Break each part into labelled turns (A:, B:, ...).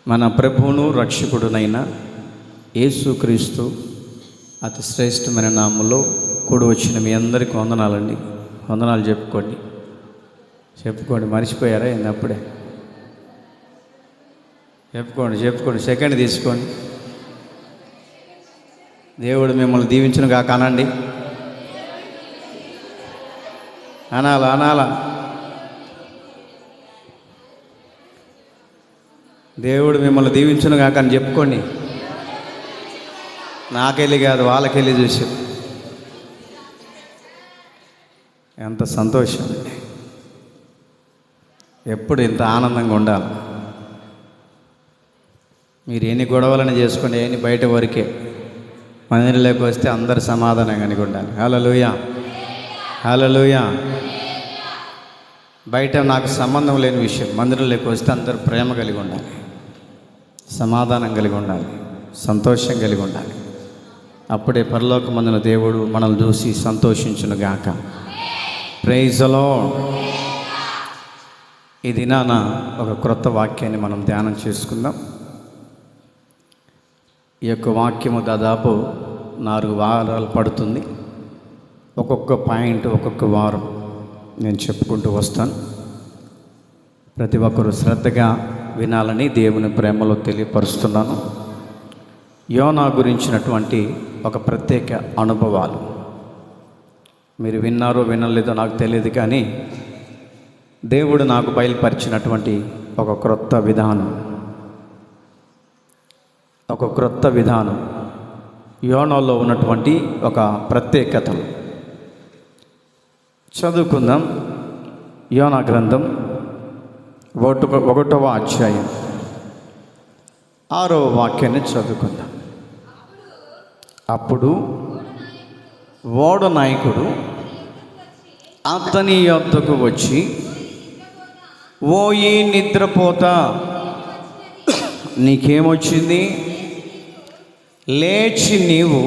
A: మన ప్రభువును రక్షకుడునైన యేసుక్రీస్తు అతి శ్రేష్టమైన నామంలో కూడి వచ్చిన మీ అందరికీ వందనాలండి. వందనాలు చెప్పుకోండి. మర్చిపోయారా ఏంది? అప్పుడే చెప్పుకోండి. సెకండ్ తీసుకోండి. దేవుడు మిమ్మల్ని దీవించును గాక అనండి. అనాలా దేవుడు మిమ్మల్ని దీవించును గాక అని చెప్పుకోండి. నాకెళ్ళి కాదు, వాళ్ళకెళ్ళి చూసి ఎంత సంతోషం. ఎప్పుడు ఇంత ఆనందంగా ఉండాలి. మీరు ఎన్ని గొడవలను చేసుకోండి, ఎన్ని బయట వరకే, మందిరంలోకి వస్తే అందరు సమాధానం కలిగి ఉండాలి. హల్లెలూయా. బయట నాకు సంబంధం లేని విషయం, మందిరంలోకి వస్తే అందరు ప్రేమ కలిగి ఉండాలి, సమాధానం కలిగి ఉండాలి, సంతోషం కలిగి ఉండాలి. అప్పుడే పరలోకమందున దేవుడు మనల్ని చూసి సంతోషించును గాక. Praise the Lord. ఈ దినాన ఒక క్రొత్త వాక్యాన్ని మనం ధ్యానం చేసుకుందాం. ఈ యొక్క వాక్యము దాదాపు 4 వారాలు పడుతుంది. ఒక్కొక్క పాయింట్ ఒక్కొక్క వారం నేను చెప్పుకుంటూ వస్తాను. ప్రతి ఒక్కరూ శ్రద్ధగా వినాలని దేవుని ప్రేమలో తెలియపరుస్తున్నాను. యోనా గురించినటువంటి ఒక ప్రత్యేక అనుభవాలు మీరు విన్నారో వినలేదో నాకు తెలియదు, కానీ దేవుడు నాకు బయలుపరిచినటువంటి ఒక క్రొత్త విధానం యోనాలో ఉన్నటువంటి ఒక ప్రత్యేకతలు చదువుకుందాం. యోనా గ్రంథం 1వ అధ్యాయం 6వ వాక్యాన్ని చదువుకుందాం. అప్పుడు ఓడ నాయకుడు అతని యొద్దకు వచ్చి, ఓయి నిద్రపోతా, నీకేమొచ్చింది? లేచి నీవు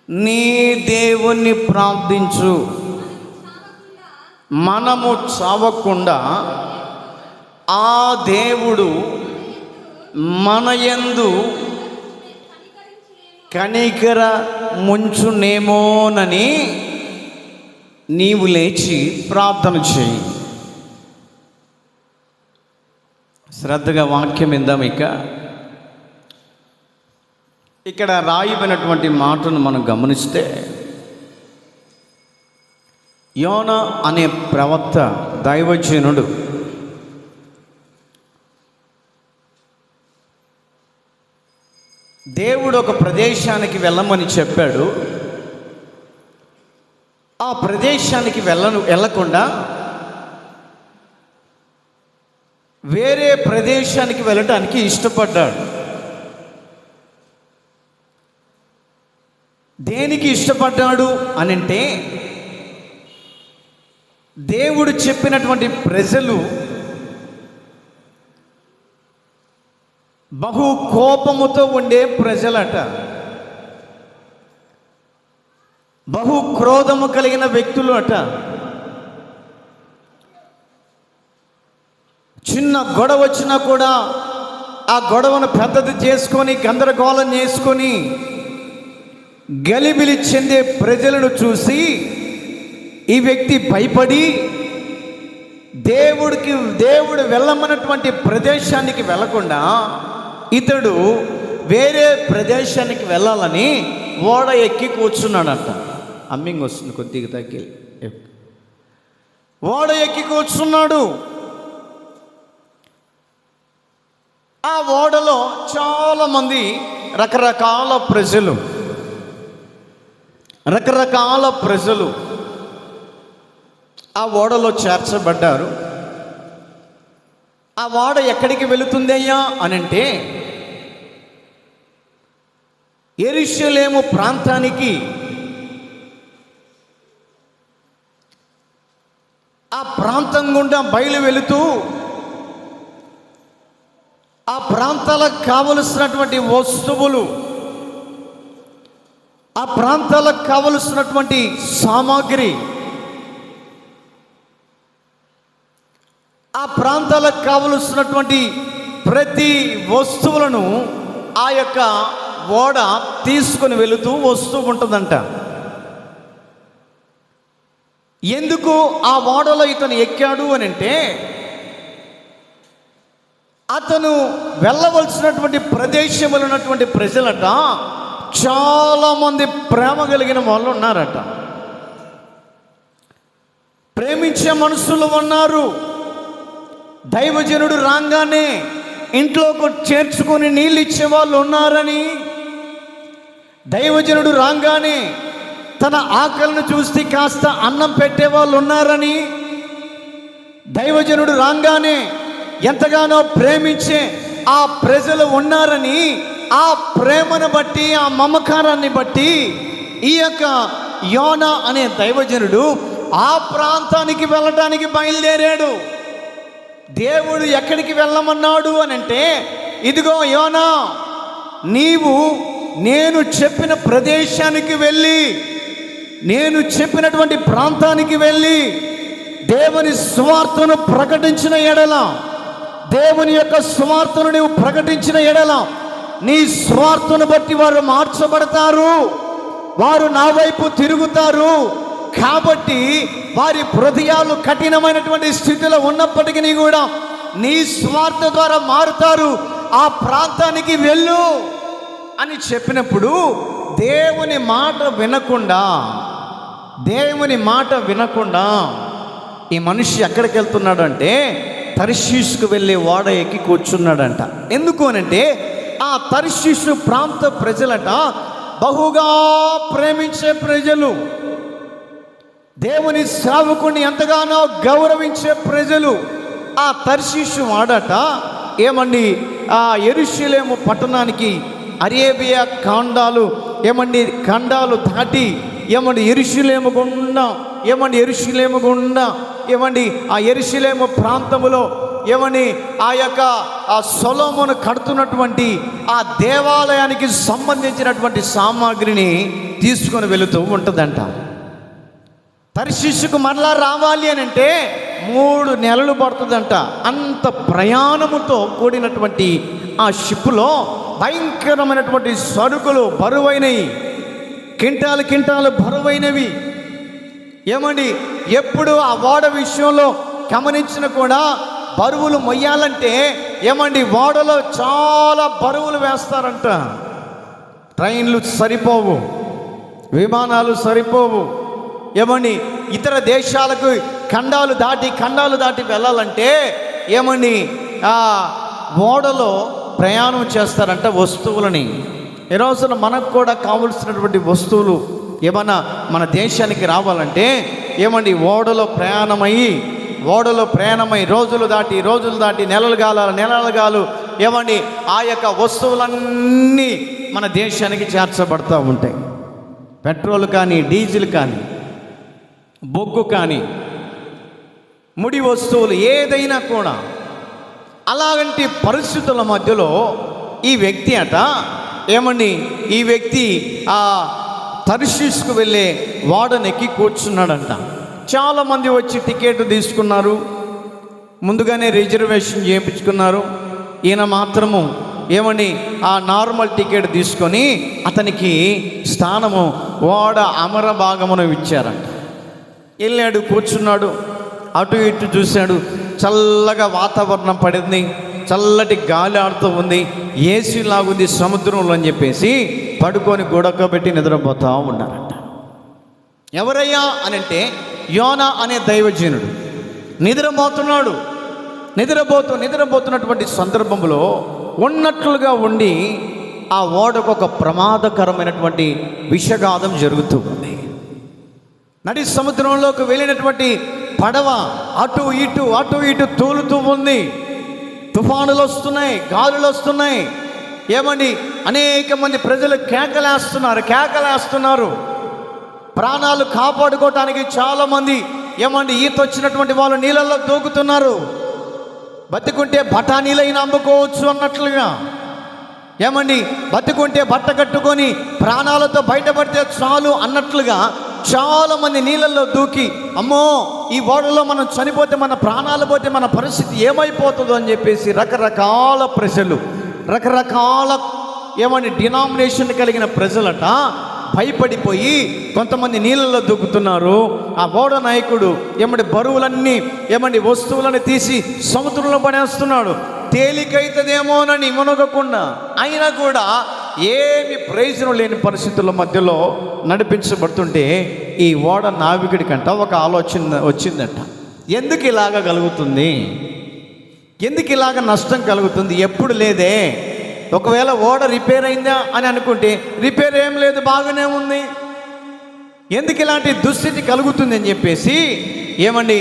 A: నీ దేవుణ్ణి ప్రార్థించు, మనము చావకుండా ఆ దేవుడు మన యందు కనికర ముంచునేమోనని నీవు లేచి ప్రార్థన చేయి. శ్రద్ధగా వాక్యం ఇందాం. ఇక్కడ రాయబడినటువంటి మాటను మనం గమనిస్తే, యోనా అనే ప్రవక్త, దైవజనుడు దేవుడు ఒక ప్రదేశానికి వెళ్ళమని చెప్పాడు. ఆ ప్రదేశానికి వెళ్ళకుండా వేరే ప్రదేశానికి వెళ్ళటానికి ఇష్టపడ్డాడు. దేనికి ఇష్టపడ్డాడు అనంటే, దేవుడు చెప్పినటువంటి ప్రజలు బహు కోపముతో ఉండే ప్రజలట, బహు క్రోధము కలిగిన వ్యక్తులు అట. చిన్న గొడవ వచ్చినా కూడా ఆ గొడవను పెద్దది చేసుకొని గందరగోళం చేసుకొని గలిబిలి చెందే ప్రజలను చూసి ఈ వ్యక్తి భయపడి దేవుడు వెళ్ళమన్నటువంటి ప్రదేశానికి వెళ్ళకుండా ఇతడు వేరే ప్రదేశానికి వెళ్ళాలని ఓడ ఎక్కి కూర్చున్నాడట. అమ్మింగ్ వస్తుంది, కొద్దిగా తగ్గి. ఓడ ఎక్కి కూర్చున్నాడు. ఆ ఓడలో చాలామంది రకరకాల ప్రజలు ఆ ఓడలో చేర్చబడ్డారు. ఆ ఓడ ఎక్కడికి వెళుతుందయ్యా అనంటే, యెరూషలేము ప్రాంతానికి. ఆ ప్రాంతం గుండా బయలు వెళుతూ ప్రాంతాలకు కావలసినటువంటి వస్తువులు, ఆ ప్రాంతాలకు కావలసినటువంటి సామాగ్రి, ఆ ప్రాంతాలకు కావలసినటువంటి ప్రతి వస్తువులను ఆ యొక్క ఓడ తీసుకొని వెళుతూ వస్తూ ఉంటుందంట. ఎందుకు ఆ ఓడలో ఇతను ఎక్కాడు అని అంటే, అతను వెళ్ళవలసినటువంటి ప్రదేశంలో ఉన్నటువంటి ప్రజలట చాలామంది ప్రేమ కలిగిన వాళ్ళు ఉన్నారట, ప్రేమించే మనుషులు ఉన్నారు. దైవజనుడు రాగానే ఇంట్లోకి చేర్చుకొని నీళ్ళు ఇచ్చే వాళ్ళు ఉన్నారని, దైవజనుడు రాగానే తన ఆకలిని చూస్తే కాస్త అన్నం పెట్టేవాళ్ళు ఉన్నారని, దైవజనుడు రాగానే ఎంతగానో ప్రేమించే ఆ ప్రజలు ఉన్నారని, ఆ ప్రేమను బట్టి, ఆ మమకారాన్ని బట్టి ఈ యొక్క యోనా అనే దైవజనుడు ఆ ప్రాంతానికి వెళ్ళటానికి బయలుదేరాడు. దేవుడు ఎక్కడికి వెళ్ళమన్నాడు అని అంటే, ఇదిగో యోనా, నీవు నేను చెప్పిన ప్రదేశానికి వెళ్ళి, నేను చెప్పినటువంటి ప్రాంతానికి వెళ్ళి దేవుని సువార్తను ప్రకటించిన ఎడల, దేవుని యొక్క సువార్తను నీవు ప్రకటించిన ఎడల నీ స్వార్థను బట్టి వారు మార్చబడతారు, వారు నా వైపు తిరుగుతారు. కాబట్టి వారి హృదయాలు కఠినమైనటువంటి స్థితిలో ఉన్నప్పటికీ కూడా నీ స్వార్థ ద్వారా మారుతారు, ఆ ప్రాంతానికి వెళ్ళు అని చెప్పినప్పుడు దేవుని మాట వినకుండా ఈ మనిషి ఎక్కడికి వెళ్తున్నాడు అంటే తర్షీషుకు వెళ్ళే ఓడ ఎక్కి కూర్చున్నాడంట. ఎందుకు అనంటే, ఆ తర్షీషు ప్రాంత ప్రజలట బహుగా ప్రేమించే ప్రజలు, దేవుని సేవకుని ఎంతగానో గౌరవించే ప్రజలు. ఆ తర్షీషు వాడట ఏమండి, ఆ యెరూషలేము పట్టణానికి అరేబియా ఖండాలు దాటి యెరూషలేము గుండా ఆ యెరూషలేము ప్రాంతములో ఆ యొక్క ఆ సొలొమోను కడుతున్నటువంటి ఆ దేవాలయానికి సంబంధించినటువంటి సామాగ్రిని తీసుకొని వెళుతూ ఉంటుందంట. తర్షీషుకు మరలా రావాలి అని అంటే 3 నెలలు పడుతుందంట. అంత ప్రయాణముతో కూడినటువంటి ఆ షిప్లో భయంకరమైనటువంటి సరుకులు బరువైనవి, కింటాలు బరువైనవి. ఎప్పుడు ఆ ఓడ విషయంలో గమనించిన కూడా బరువులు మొయ్యాలంటే ఓడలో చాలా బరువులు వేస్తారంట. ట్రైన్లు సరిపోవు, విమానాలు సరిపోవు. ఇతర దేశాలకు ఖండాలు దాటి వెళ్ళాలంటే ఆ ఓడలో ప్రయాణం చేస్తారంట వస్తువులని. ఈ రోజున మనకు కూడా కావలసినటువంటి వస్తువులు ఏమన్నా మన దేశానికి రావాలంటే ఓడలో ప్రయాణమై రోజులు దాటి నెలలు గాలు ఆ యొక్క వస్తువులన్నీ మన దేశానికి చేర్చబడుతూ ఉంటాయి. పెట్రోల్ కానీ, డీజిల్ కానీ, బొగ్గు కానీ, ముడి వస్తువులు ఏదైనా కూడా. అలాంటి పరిస్థితుల మధ్యలో ఈ వ్యక్తి ఈ వ్యక్తి ఆ తర్షీషుకు వెళ్ళే ఓడనెక్కి కూర్చున్నాడంట. చాలామంది వచ్చి టికెట్ తీసుకున్నారు, ముందుగానే రిజర్వేషన్ చేయించుకున్నారు. ఈయన మాత్రము ఆ నార్మల్ టికెట్ తీసుకొని అతనికి స్థానము ఓడ అమర భాగమును ఇచ్చారంట. వెళ్ళాడు, కూర్చున్నాడు, అటు ఇటు చూశాడు. చల్లగా వాతావరణం పడింది, చల్లటి గాలి ఆడుతూ ఉంది, ఏసీ లాగుంది సముద్రంలో అని చెప్పేసి పడుకొని గొడకబెట్టి నిద్రపోతూ ఉన్నారంట. ఎవరయ్యా అని అంటే యోనా అనే దైవజనుడు నిద్రపోతున్నటువంటి సందర్భంలో ఉన్నట్లుగా ఉండి ఆ ఓడకు ఒక ప్రమాదకరమైనటువంటి విషఘాతం జరుగుతూ ఉంది. నడి సముద్రంలోకి వెళ్ళినటువంటి పడవ అటు ఇటు తూలుతూ ఉంది. తుఫానులు వస్తున్నాయి, గాలులు వస్తున్నాయి. అనేక మంది ప్రజలు కేకలేస్తున్నారు. ప్రాణాలు కాపాడుకోవటానికి చాలామంది ఈత వచ్చినటువంటి వాళ్ళు నీళ్ళల్లో దూకుతున్నారు. బతికుంటే బఠానీలైనా అమ్ముకోవచ్చు అన్నట్లుగా, ఏమండి బతికుంటే బట్ట కట్టుకొని ప్రాణాలతో బయటపడితే చాలు అన్నట్లుగా చాలామంది నీళ్ళల్లో దూకి, అమ్మో ఈ ఓడలో మనం చనిపోతే, మన ప్రాణాలు పోతే మన పరిస్థితి ఏమైపోతుందో అని చెప్పేసి రకరకాల ప్రజలు, రకరకాల ఏమండి డినామినేషన్ కలిగిన ప్రజలట భయపడిపోయి కొంతమంది నీళ్ళల్లో దూకుతున్నారు. ఆ ఓడ నాయకుడు ఏమండి బరువులన్నీ ఏమండి వస్తువులను తీసి సముద్రంలో పడేస్తున్నాడు. తేలికైతుందేమోనని మునగకుండా, అయినా కూడా ఏమి ప్రయోజనం లేని పరిస్థితుల మధ్యలో నడిపించబడుతుంటే ఈ ఓడ నావికుడికంట ఒక ఆలోచన వచ్చిందట. ఎందుకు ఇలాగ కలుగుతుంది, ఎందుకు ఇలాగ నష్టం కలుగుతుంది, ఎప్పుడు లేదే. ఒకవేళ ఓడ రిపేర్ అయిందా అని అనుకుంటే రిపేర్ ఏం లేదు, బాగానే ఉంది. ఎందుకు ఇలాంటి దుస్థితి కలుగుతుంది అని చెప్పేసి ఏమండి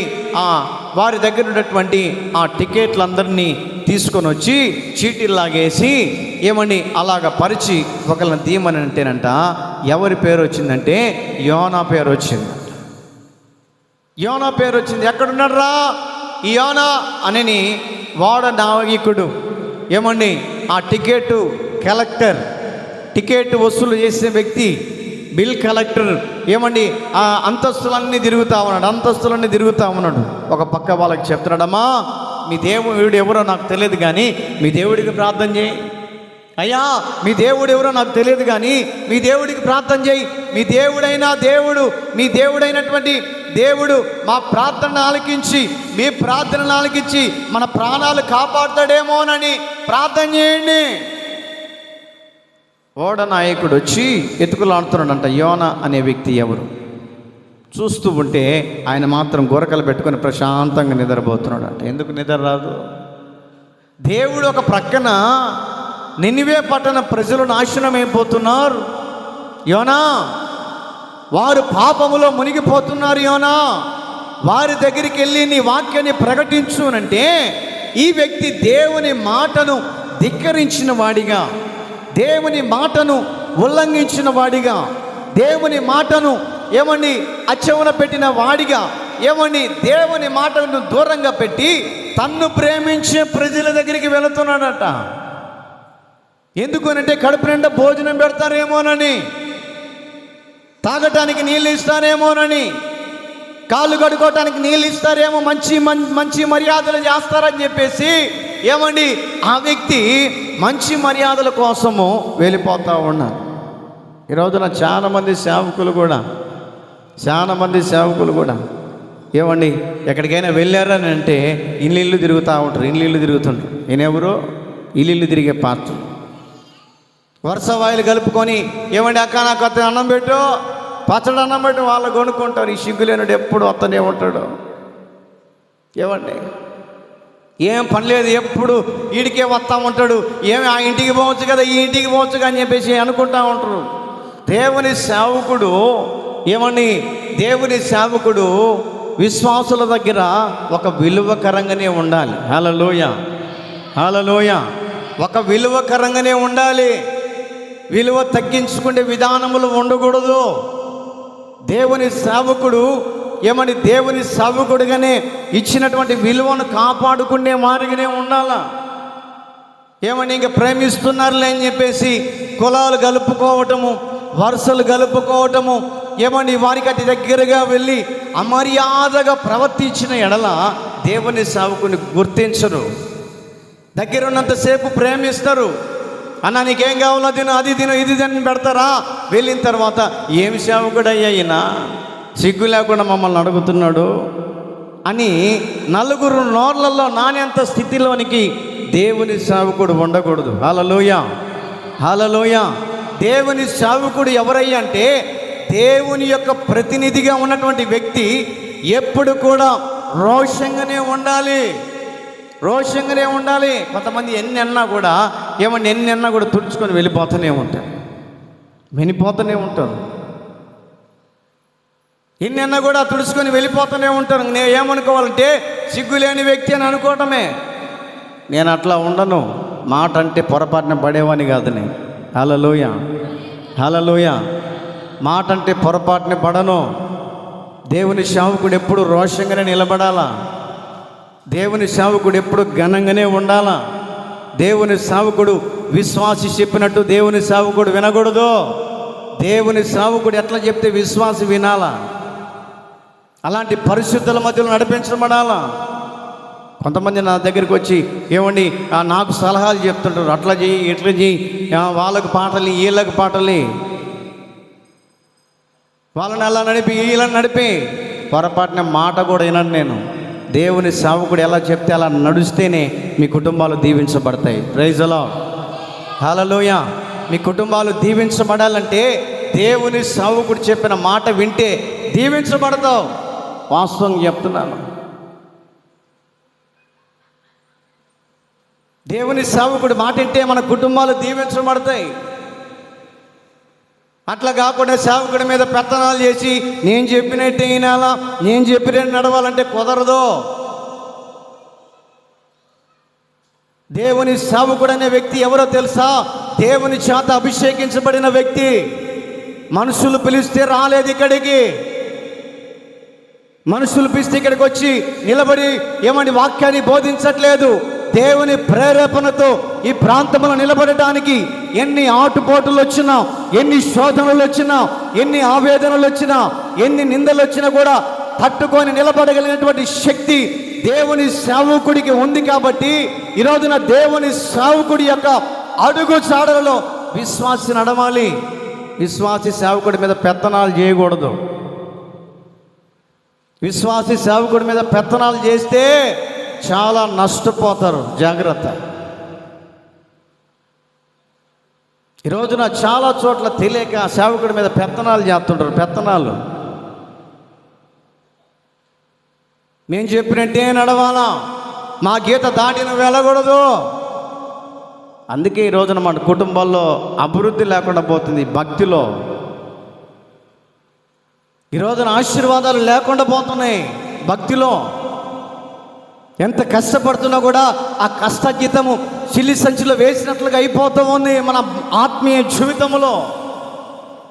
A: వారి దగ్గర ఉన్నటువంటి ఆ టికెట్లందరినీ తీసుకొని వచ్చి చీటీలు లాగేసి ఏమండి అలాగ పరిచి ఒకళ్ళని తీయమని అంటేనంట ఎవరి పేరు వచ్చిందంటే యోనా పేరు వచ్చింది. యోనా పేరు వచ్చింది. ఎక్కడున్నారా ఈ యోనా అని వాడ నావికుడు ఏమండి ఆ టికెట్ కలెక్టర్, టికెట్ వసూలు చేసే వ్యక్తి, బిల్ కలెక్టర్ ఏమండి ఆ అంతస్తులన్నీ తిరుగుతా ఉన్నాడు. ఒక పక్క వాళ్ళకి చెప్తున్నాడమ్మా, మీ దేవుడు ఎవరో నాకు తెలియదు కానీ మీ దేవుడికి ప్రార్థన చేయి. అయ్యా మీ దేవుడు ఎవరో నాకు తెలియదు కానీ మీ దేవుడికి ప్రార్థన చేయి. మీ దేవుడైన దేవుడు, మీ దేవుడైనటువంటి దేవుడు మా ప్రార్థన ఆలకించి, మీ ప్రార్థనను ఆలకించి మన ప్రాణాలు కాపాడుతాడేమోనని ప్రార్థన చేయండి. ఓడ నాయకుడు వచ్చి ఎతుకులాడుతున్నాడంట. యోనా అనే వ్యక్తి ఎవరు? చూస్తూ ఉంటే ఆయన మాత్రం గొరకలు పెట్టుకొని ప్రశాంతంగా నిద్రపోతున్నాడంట. ఎందుకు నిద్ర రాదు? దేవుడు ఒక ప్రక్కన నినివే పట్టణ ప్రజలు నాశనం అయిపోతున్నారు. యోనా వారు పాపములో మునిగిపోతున్నారు. యోనా వారి దగ్గరికి వెళ్ళి నీ వాక్యాన్ని ప్రకటించునంటే ఈ వ్యక్తి దేవుని మాటను ధిక్కరించిన వాడిగా, దేవుని మాటను ఉల్లంఘించిన వాడిగా, దేవుని మాటను ఏమండి అచ్చవన పెట్టిన వాడిగా, ఏమండి దేవుని మాటను దూరంగా పెట్టి తన్ను ప్రేమించే ప్రజల దగ్గరికి వెళుతున్నాడట. ఎందుకనంటే కడుపు నిండా భోజనం పెడతారేమోనని, తాగటానికి నీళ్ళు ఇస్తారేమోనని, కాళ్ళు కడుకోవటానికి నీళ్ళు ఇస్తారేమో, మంచి మర్యాదలు చేస్తారని చెప్పేసి ఏమండి ఆ వ్యక్తి మంచి మర్యాదల కోసము వెళ్ళిపోతూ ఉన్నారు. ఈ రోజున చాలామంది సేవకులు కూడా ఏమండి ఎక్కడికైనా వెళ్ళారని అంటే ఇల్లు తిరుగుతూ ఉంటారు. ఈయన ఎవరో ఇల్లు తిరిగే పాత్ర. వరుస వాయిలు కలుపుకొని ఏమండి అక్క నాకు అతను అన్నం పెట్టు, పచ్చడి అన్నం పెట్టు, వాళ్ళు కొనుక్కుంటారు. ఈ సిగ్గులేనుడు ఎప్పుడు వస్తూనే ఉంటాడు. ఏమండి ఏం పని లేదు, ఎప్పుడు వీడికే వస్తూ ఉంటాడు. ఏమి ఆ ఇంటికి పోవచ్చు కదా, ఈ ఇంటికి పోవచ్చు కదా అని చెప్పేసి అనుకుంటూ ఉంటారు. దేవుని సేవకుడు ఏమండి, దేవుని సేవకుడు విశ్వాసుల దగ్గర ఒక విలువకరంగానే ఉండాలి. హల్లెలూయా. ఒక విలువకరంగానే ఉండాలి. విలువ తగ్గించుకునే విధానములు ఉండకూడదు. దేవుని సేవకుడు ఏమని దేవుని సేవకుడిగానే ఇచ్చినటువంటి విలువను కాపాడుకునే వారిగానే ఉండాలా. ఏమని ఇంకా ప్రేమిస్తున్నారులే అని చెప్పేసి కులాలు కలుపుకోవటము, వరుసలు కలుపుకోవటము, ఏమని వారికి అతి దగ్గరగా వెళ్ళి అమర్యాదగా ప్రవర్తించిన ఎడల దేవుని సేవకుని గుర్తించరు. దగ్గర ఉన్నంతసేపు ప్రేమిస్తారు. అన్న నీకేం కావాలో తిను, అది తిను, ఇది తిని పెడతారా. వెళ్ళిన తర్వాత ఏమి సేవకుడయ్యా ఈయన, సిగ్గు లేకుండా మమ్మల్ని అడుగుతున్నాడు అని నలుగురు నోర్లలో నానేంత స్థితిలోనికి దేవుని సేవకుడు ఉండకూడదు. హల్లెలూయా. దేవుని సేవకుడు ఎవరయ్యా అంటే దేవుని యొక్క ప్రతినిధిగా ఉన్నటువంటి వ్యక్తి ఎప్పుడు కూడా రోషంగానే ఉండాలి. కొంతమంది ఎన్ని అన్నా కూడా తుడుచుకొని వెళ్ళిపోతూనే ఉంటారు. ఎన్ని అన్నా కూడా తుడుచుకొని వెళ్ళిపోతూనే ఉంటారు. నేను ఏమనుకోవాలంటే సిగ్గులేని వ్యక్తి అని అనుకోవటమే. నేను అట్లా ఉండను. మాట అంటే పొరపాటున పడేవాని కాదు నేను. హల్లెలూయా. మాట అంటే పొరపాటున పడను. దేవుని సేవకుడు ఎప్పుడు రోషంగానే నిలబడాలా. దేవుని సేవకుడు ఎప్పుడు ఘనంగానే ఉండాలా. దేవుని సేవకుడు విశ్వాసి చెప్పినట్టు దేవుని సేవకుడు వినకూడదు. దేవుని సేవకుడు ఎట్లా చెప్తే విశ్వాసి వినాలా. అలాంటి పరిశుద్ధుల మధ్యలో నడిపించబడాలా. కొంతమంది నా దగ్గరికి వచ్చి ఏమండి నాకు సలహాలు చెప్తుంటారు, అట్లా చెయ్యి ఇట్లా చెయ్యి, వాళ్ళకు పాటలు వీళ్ళకి పాటలు, వాళ్ళని అలా నడిపి వీళ్ళని నడిపి పొరపాటున మాట కూడా వినను నేను. దేవుని సేవకుడు ఎలా చెప్తే అలా నడుస్తేనే మీ కుటుంబాలు దీవించబడతాయి. ప్రైజ్ ది లార్డ్, హల్లెలూయా. మీ కుటుంబాలు దీవించబడాలంటే దేవుని సేవకుడు చెప్పిన మాట వింటే దీవించబడతావు. వాస్తవం చెప్తున్నాను. దేవుని సేవకుడు మాట వింటే మన కుటుంబాలు దీవించబడతాయి. అట్లా కాకుండా సేవకుడి మీద పెత్తనాలు చేసి నేను చెప్పినట్టే వినాలా, నేను చెప్పినట్టు నడవాలంటే కుదరదు. దేవుని సేవకుడు అనే వ్యక్తి ఎవరో తెలుసా? దేవుని చేత అభిషేకించబడిన వ్యక్తి. మనుషులు పిలిస్తే రాలేదు ఇక్కడికి. మనుషులు పిలిస్తే ఇక్కడికి వచ్చి నిలబడి ఏమని వాక్యాన్ని బోధించట్లేదు. దేవుని ప్రేరేపణతో ఈ ప్రాంతంలో నిలబడటానికి ఎన్ని ఆటుపోటులు వచ్చినా, ఎన్ని శోధనలు వచ్చినా, ఎన్ని ఆవేదనలు వచ్చినా, ఎన్ని నిందలు వచ్చినా కూడా తట్టుకొని నిలబడగలిగినటువంటి శక్తి దేవుని సేవకుడికి ఉంది. కాబట్టి ఈరోజున దేవుని సేవకుడి యొక్క అడుగు చాడలలో విశ్వాసి నడవాలి. విశ్వాసి సేవకుడి మీద పెత్తనాలు చేయకూడదు. విశ్వాసి సేవకుడి మీద పెత్తనాలు చేస్తే చాలా నష్టపోతారు. జాగ్రత్త. ఈరోజున చాలా చోట్ల తెలియక సేవకుడి మీద పెత్తనాలు చేస్తుంటారు. పెత్తనాలు. నేను చెప్పినట్టే నడవాలా, మా గీత దాటి నువ్వు వెళ్ళకూడదు. అందుకే ఈ రోజున మన కుటుంబాల్లో అభివృద్ధి లేకుండా పోతుంది. భక్తిలో ఈ రోజున ఆశీర్వాదాలు లేకుండా పోతున్నాయి. భక్తిలో ఎంత కష్టపడుతున్నా కూడా ఆ కష్టగీతము చిల్లి సంచిలో వేసినట్లుగా అయిపోతూ ఉంది మన ఆత్మీయ జీవితంలో.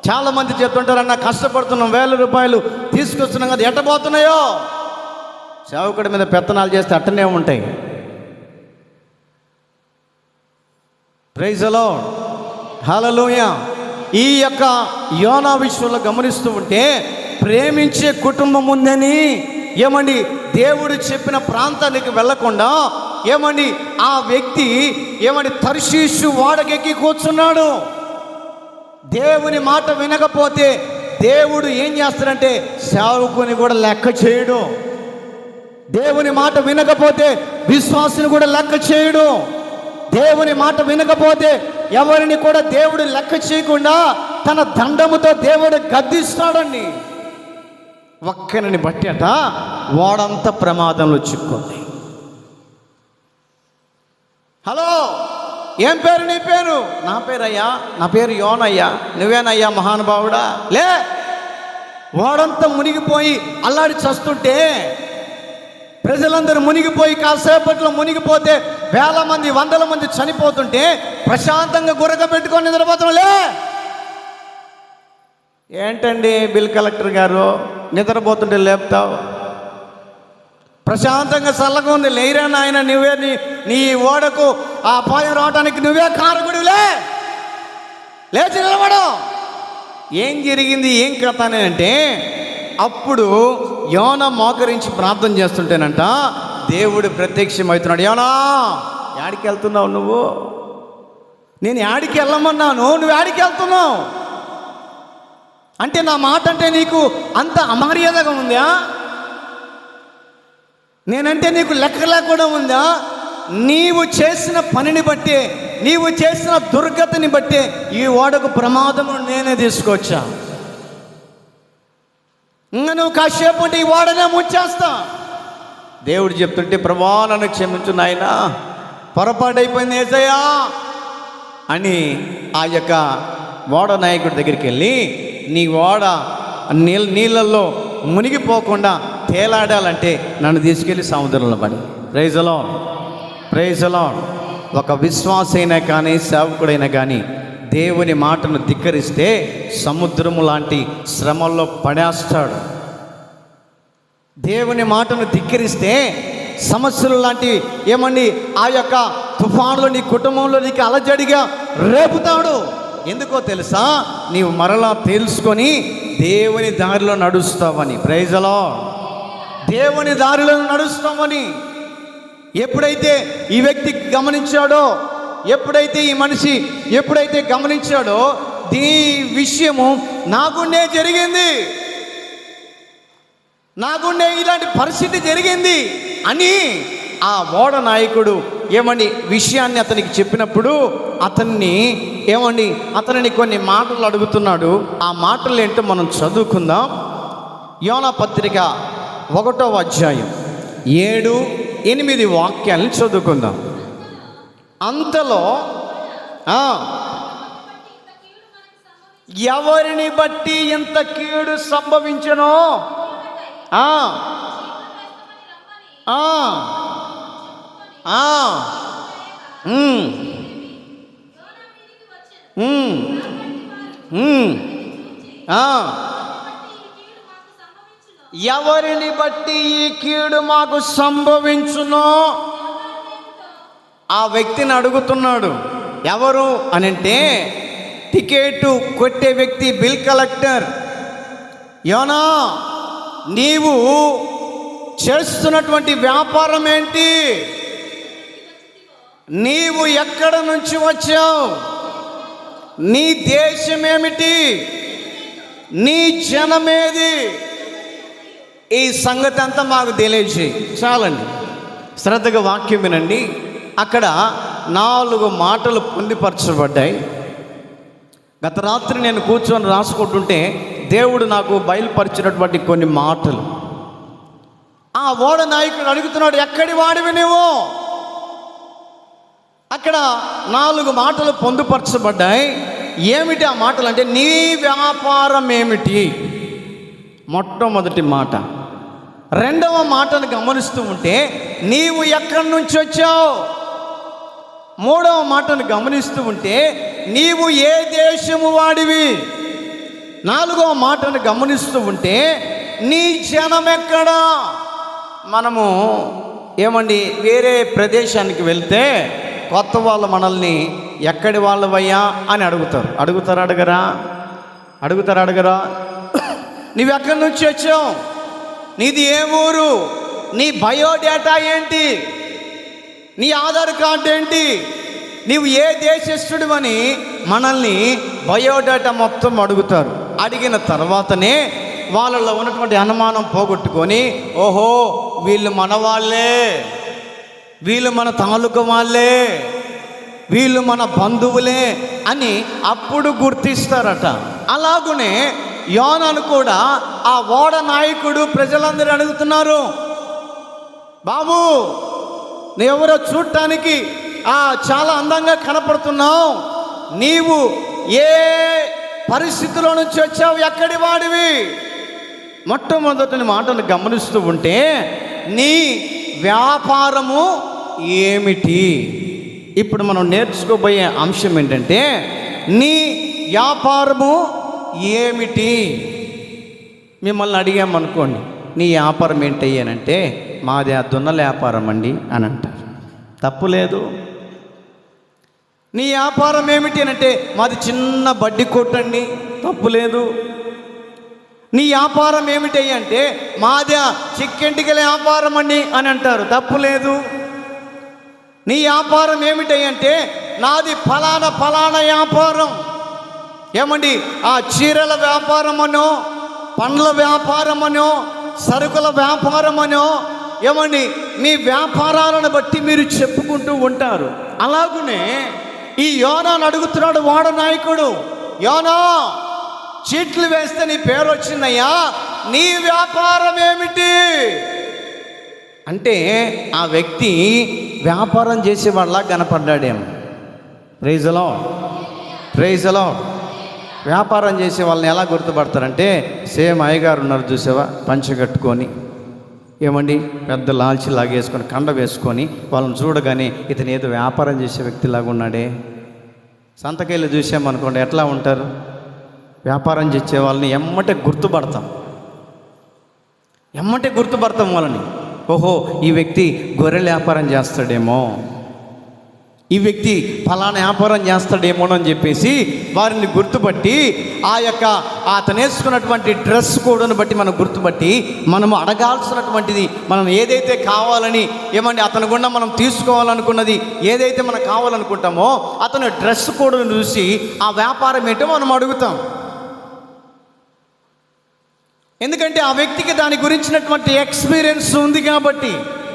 A: చాలామంది చెప్తుంటారు, అన్న కష్టపడుతున్నాం, 1000 రూపాయలు తీసుకొస్తున్నాం కదా, ఎట్టబోతున్నాయో. సేవకుడి మీద పెత్తనాలు చేస్తే అట్టనే ఉంటాయి. ప్రైజ్ ది లార్డ్, హల్లెలూయా. ఈ యొక్క యోనా విషయంలో గమనిస్తూ ఉంటే ప్రేమించే కుటుంబం ఉందని ఏమండి దేవుడు చెప్పిన ప్రాంతానికి వెళ్ళకుండా ఏమండి ఆ వ్యక్తి ఏమండి తర్షీషు ఓడకెక్కి కూర్చున్నాడు. దేవుని మాట వినకపోతే దేవుడు ఏం చేస్తాడంటే సేవకుని కూడా లెక్క చేయడు. దేవుని మాట వినకపోతే విశ్వాసుని కూడా లెక్క చేయడు. దేవుని మాట వినకపోతే ఎవరిని కూడా దేవుడు లెక్క చేయకుండా తన దండముతో దేవుడు గద్దిస్తాడండి. ఒక్కరిని బట్టి అట ఓడంతా ప్రమాదంలో చిక్కుంది. హలో, ఏం పేరు నీ పేరు? నా పేరు అయ్యా, నా పేరు యోనయ్యా. నువ్వేనయ్యా మహానుభావుడా? లే, ఓడంతా మునిగిపోయి అల్లాడి చస్తుంటే, ప్రజలందరూ మునిగిపోయి కాసేపట్లో మునిగిపోతే 1000 మంది 100 మంది చనిపోతుంటే ప్రశాంతంగా గురక పెట్టుకొని నిద్రపోతున్నాం. లే, ఏంటండి బిల్ కలెక్టర్ గారు నిద్రపోతుంటే లేపుతావు? ప్రశాంతంగా చల్లగా ఉంది, లేరా నాయన, నువ్వే నీ ఓడకు ఆ అపాయం రావడానికి నువ్వే కారకుడిలే, లేచి నిలబడు. ఏం జరిగింది, ఏం కథ అని అంటే, అప్పుడు యోనా మోకరించి ప్రార్థన చేస్తుంటేనంట దేవుడు ప్రత్యక్షమవుతున్నాడు. యోనా, యాడికి వెళ్తున్నావు నువ్వు? నేను యాడికి వెళ్ళమన్నాను, నువ్వు యాడికి వెళ్తున్నావు అంటే నా మాట అంటే నీకు అంత అమర్యాదగా ఉందా? నేనంటే నీకు లెక్క లేకుండా ఉందా? నీవు చేసిన పనిని బట్టి, నీవు చేసిన దుర్గతిని బట్టి ఈ ఓడకు ప్రమాదము నేనే తీసుకొచ్చా. ఇంకా నువ్వు కాసేపు అంటే ఈ ఓడనే ముంచేస్తా. దేవుడు చెప్తుంటే, ప్రభా నన్ను క్షమించు నాయనా, పొరపాటు అయిపోయింది యేసయ్యా అని ఆ యొక్క ఓడ నాయకుడి దగ్గరికి వెళ్ళి, నీ ఓడ నీళ్ళల్లో మునిగిపోకుండా తేలాడాలంటే నన్ను తీసుకెళ్ళి సముద్రంలో పడి. Praise the lord, praise the Lord. ఒక విశ్వాస అయినా కానీ సేవకుడైనా కానీ దేవుని మాటను ధిక్కరిస్తే సముద్రము లాంటి శ్రమల్లో పడేస్తాడు. దేవుని మాటను ధిక్కరిస్తే సమస్యలు లాంటి ఏమండి ఆ యొక్క తుఫానులు నీ కుటుంబంలో నీకు అలజడిగా రేపుతాడు. ఎందుకో తెలుసా? నీవు మరలా తెలుసుకొని దేవుని దారిలో నడుస్తావని. Praise the lord. దేవుని దారిలో నడుస్తామని ఎప్పుడైతే ఈ వ్యక్తి గమనించాడో, ఎప్పుడైతే ఈ మనిషి గమనించాడో, ఈ విషయము నాగుండే జరిగింది, నాగుండే ఇలాంటి పరిస్థితి జరిగింది అని ఆ ఓడ నాయకుడు ఏమండి విషయాన్ని అతనికి చెప్పినప్పుడు అతనిని కొన్ని మాటలు అడుగుతున్నాడు. ఆ మాటలు ఏంటో మనం చదువుకుందాం. యోనా పత్రిక 1వ అధ్యాయం 7-8 వాక్యాలను చదువుకుందాం. అంతలో ఎవరిని బట్టి ఇంత కీడు సంభవించనో ఎవరిని బట్టి ఈ కీడు మాకు సంభవించునో ఆ వ్యక్తిని అడుగుతున్నాడు. ఎవరు అనంటే టికెట్ కొట్టే వ్యక్తి, బిల్ కలెక్టర్. యోనా, నీవు చేస్తున్నటువంటి వ్యాపారం ఏంటి? నీవు ఎక్కడ నుంచి వచ్చావు? నీ దేశం ఏమిటి? నీ జనమేది? ఈ సంగతి అంతా మాకు తెలియజేయి. చాలండి, శ్రద్ధగా వాక్యం వినండి. అక్కడ 4 మాటలు పొందుపరచబడ్డాయి. గత రాత్రి నేను కూర్చొని రాసుకుంటుంటే దేవుడు నాకు బయలుపరిచినటువంటి కొన్ని మాటలు. ఆ ఓడ నాయకుడు అడుగుతున్నాడు, ఎక్కడి వాడివి నువ్వు? అక్కడ 4 మాటలు పొందుపరచబడ్డాయి. ఏమిటి ఆ మాటలు అంటే, నీ వ్యాపారం ఏమిటి? మొట్టమొదటి మాట. రెండవ మాటను గమనిస్తూ ఉంటే నీవు ఎక్కడి నుంచి వచ్చావు? మూడవ మాటను గమనిస్తూ ఉంటే నీవు ఏ దేశము వాడివి? నాలుగవ మాటను గమనిస్తూ ఉంటే నీ జనం ఎక్కడా? మనము వేరే ప్రదేశానికి వెళ్తే కొత్త వాళ్ళు మనల్ని ఎక్కడి వాళ్ళవయ్యా అని అడుగుతారా? అడగరా? నీవు ఎక్కడి నుంచి వచ్చావు? నీది ఏ ఊరు? నీ బయోడేటా ఏంటి? నీ ఆధార్ కార్డు ఏంటి? నీవు ఏ దేశస్థుడు అని మనల్ని బయోడేటా మొత్తం అడుగుతారు. అడిగిన తర్వాతనే వాళ్ళలో ఉన్నటువంటి అనుమానం పోగొట్టుకొని, ఓహో వీళ్ళు మన వాళ్ళే, వీళ్ళు మన తాలూకా వాళ్ళే, వీళ్ళు మన బంధువులే అని అప్పుడు గుర్తిస్తారట. అలాగునే యోనాను కూడా ఆ ఓడ నాయకుడు ప్రజలందరూ అడుగుతున్నారు, బాబు నువ్వెవరో చూడటానికి చాలా అందంగా కనపడుతున్నావు, నీవు ఏ పరిస్థితిలో నుంచి వచ్చావు? ఎక్కడి వాడివి? మొట్టమొదటి మాటను గమనిస్తూ ఉంటే నీ వ్యాపారము ఏమిటి? ఇప్పుడు మనం నేర్చుకోబోయే అంశం ఏంటంటే, నీ వ్యాపారము ఏమిటి? మిమ్మల్ని అడిగామనుకోండి, నీ వ్యాపారం ఏంటయ్యానంటే, మాది ఆ దున్నల వ్యాపారం అండి అని అంటారు. తప్పు లేదు. నీ వ్యాపారం ఏమిటి అని అంటే, మాది చిన్న బడ్డీ కొట్టండి. తప్పు లేదు. నీ వ్యాపారం ఏమిటి అంటే, మాది చిక్కెంటికల వ్యాపారం అండి అని అంటారు. తప్పు లేదు. నీ వ్యాపారం ఏమిటి అంటే, నాది ఫలానా వ్యాపారం. ఆ చీరల వ్యాపారం అనో, పండ్ల వ్యాపారం అనో, సరుకుల వ్యాపారం అనో, మీ వ్యాపారాలను బట్టి మీరు చెప్పుకుంటూ ఉంటారు. అలాగునే ఈ యోనాను అడుగుతున్నాడు వాడ నాయకుడు, యోనా చీట్లు వేస్తే నీ పేరు వచ్చిందయ్యా, నీ వ్యాపారం ఏమిటి అంటే ఆ వ్యక్తి వ్యాపారం చేసేవాళ్ళ కనపడ్డాడేమో. Praise the lord. వ్యాపారం చేసే వాళ్ళని ఎలా గుర్తుపడతారంటే, సేమ్ అయ్యగారు ఉన్నారు చూసావా, పంచె కట్టుకొని పెద్ద లాల్చి లాగేసుకొని కండ వేసుకొని వాళ్ళని చూడగానే ఇతను ఏదో వ్యాపారం చేసే వ్యక్తిలాగా ఉన్నాడే. సంతకాయలు చూసామనుకోండి ఎట్లా ఉంటారు? వ్యాపారం చేసే వాళ్ళని ఎమ్మటే గుర్తుపడతాం వాళ్ళని. ఓహో ఈ వ్యక్తి గొర్రెల వ్యాపారం చేస్తాడేమో, ఈ వ్యక్తి ఫలానా వ్యాపారం చేస్తాడేమోనని చెప్పేసి వారిని గుర్తుపట్టి ఆ యొక్క అతను వేసుకున్నటువంటి డ్రెస్ కోడ్ను బట్టి మనం గుర్తుపట్టి మనము అడగాల్సినటువంటిది, మనం ఏదైతే కావాలని ఏమండి అతని గుండా మనం తీసుకోవాలనుకున్నది ఏదైతే మనం కావాలనుకుంటామో అతను డ్రెస్ కోడ్ను చూసి ఆ వ్యాపారం ఏంటో మనం అడుగుతాం. ఎందుకంటే ఆ వ్యక్తికి దాని గురించినటువంటి ఎక్స్పీరియన్స్ ఉంది కాబట్టి,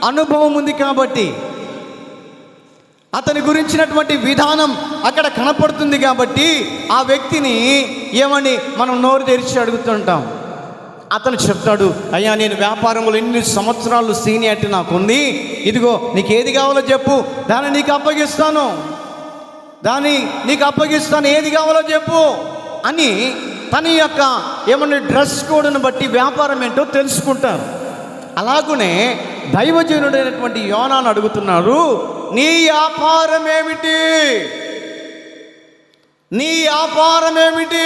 A: అనుభవం ఉంది కాబట్టి, అతని గురించినటువంటి విధానం అక్కడ కనపడుతుంది కాబట్టి ఆ వ్యక్తిని ఏమని మనం నోరు తెరిచి అడుగుతుంటాం. అతను చెప్తాడు, అయ్యా నేను వ్యాపారంలో ఎన్ని సంవత్సరాలు సీనియారిటీ నాకు ఉంది, ఇదిగో నీకు ఏది కావాలో చెప్పు, దాన్ని నీకు అప్పగిస్తాను, ఏది కావాలో చెప్పు అని తన యొక్క ఏమన్నా డ్రెస్ కోడ్ను బట్టి వ్యాపారం ఏంటో తెలుసుకుంటారు. అలాగునే దైవజనుడైనటువంటి యోనాను అడుగుతున్నారు, నీ వ్యాపారం ఏమిటి? నీ వ్యాపారం ఏమిటి?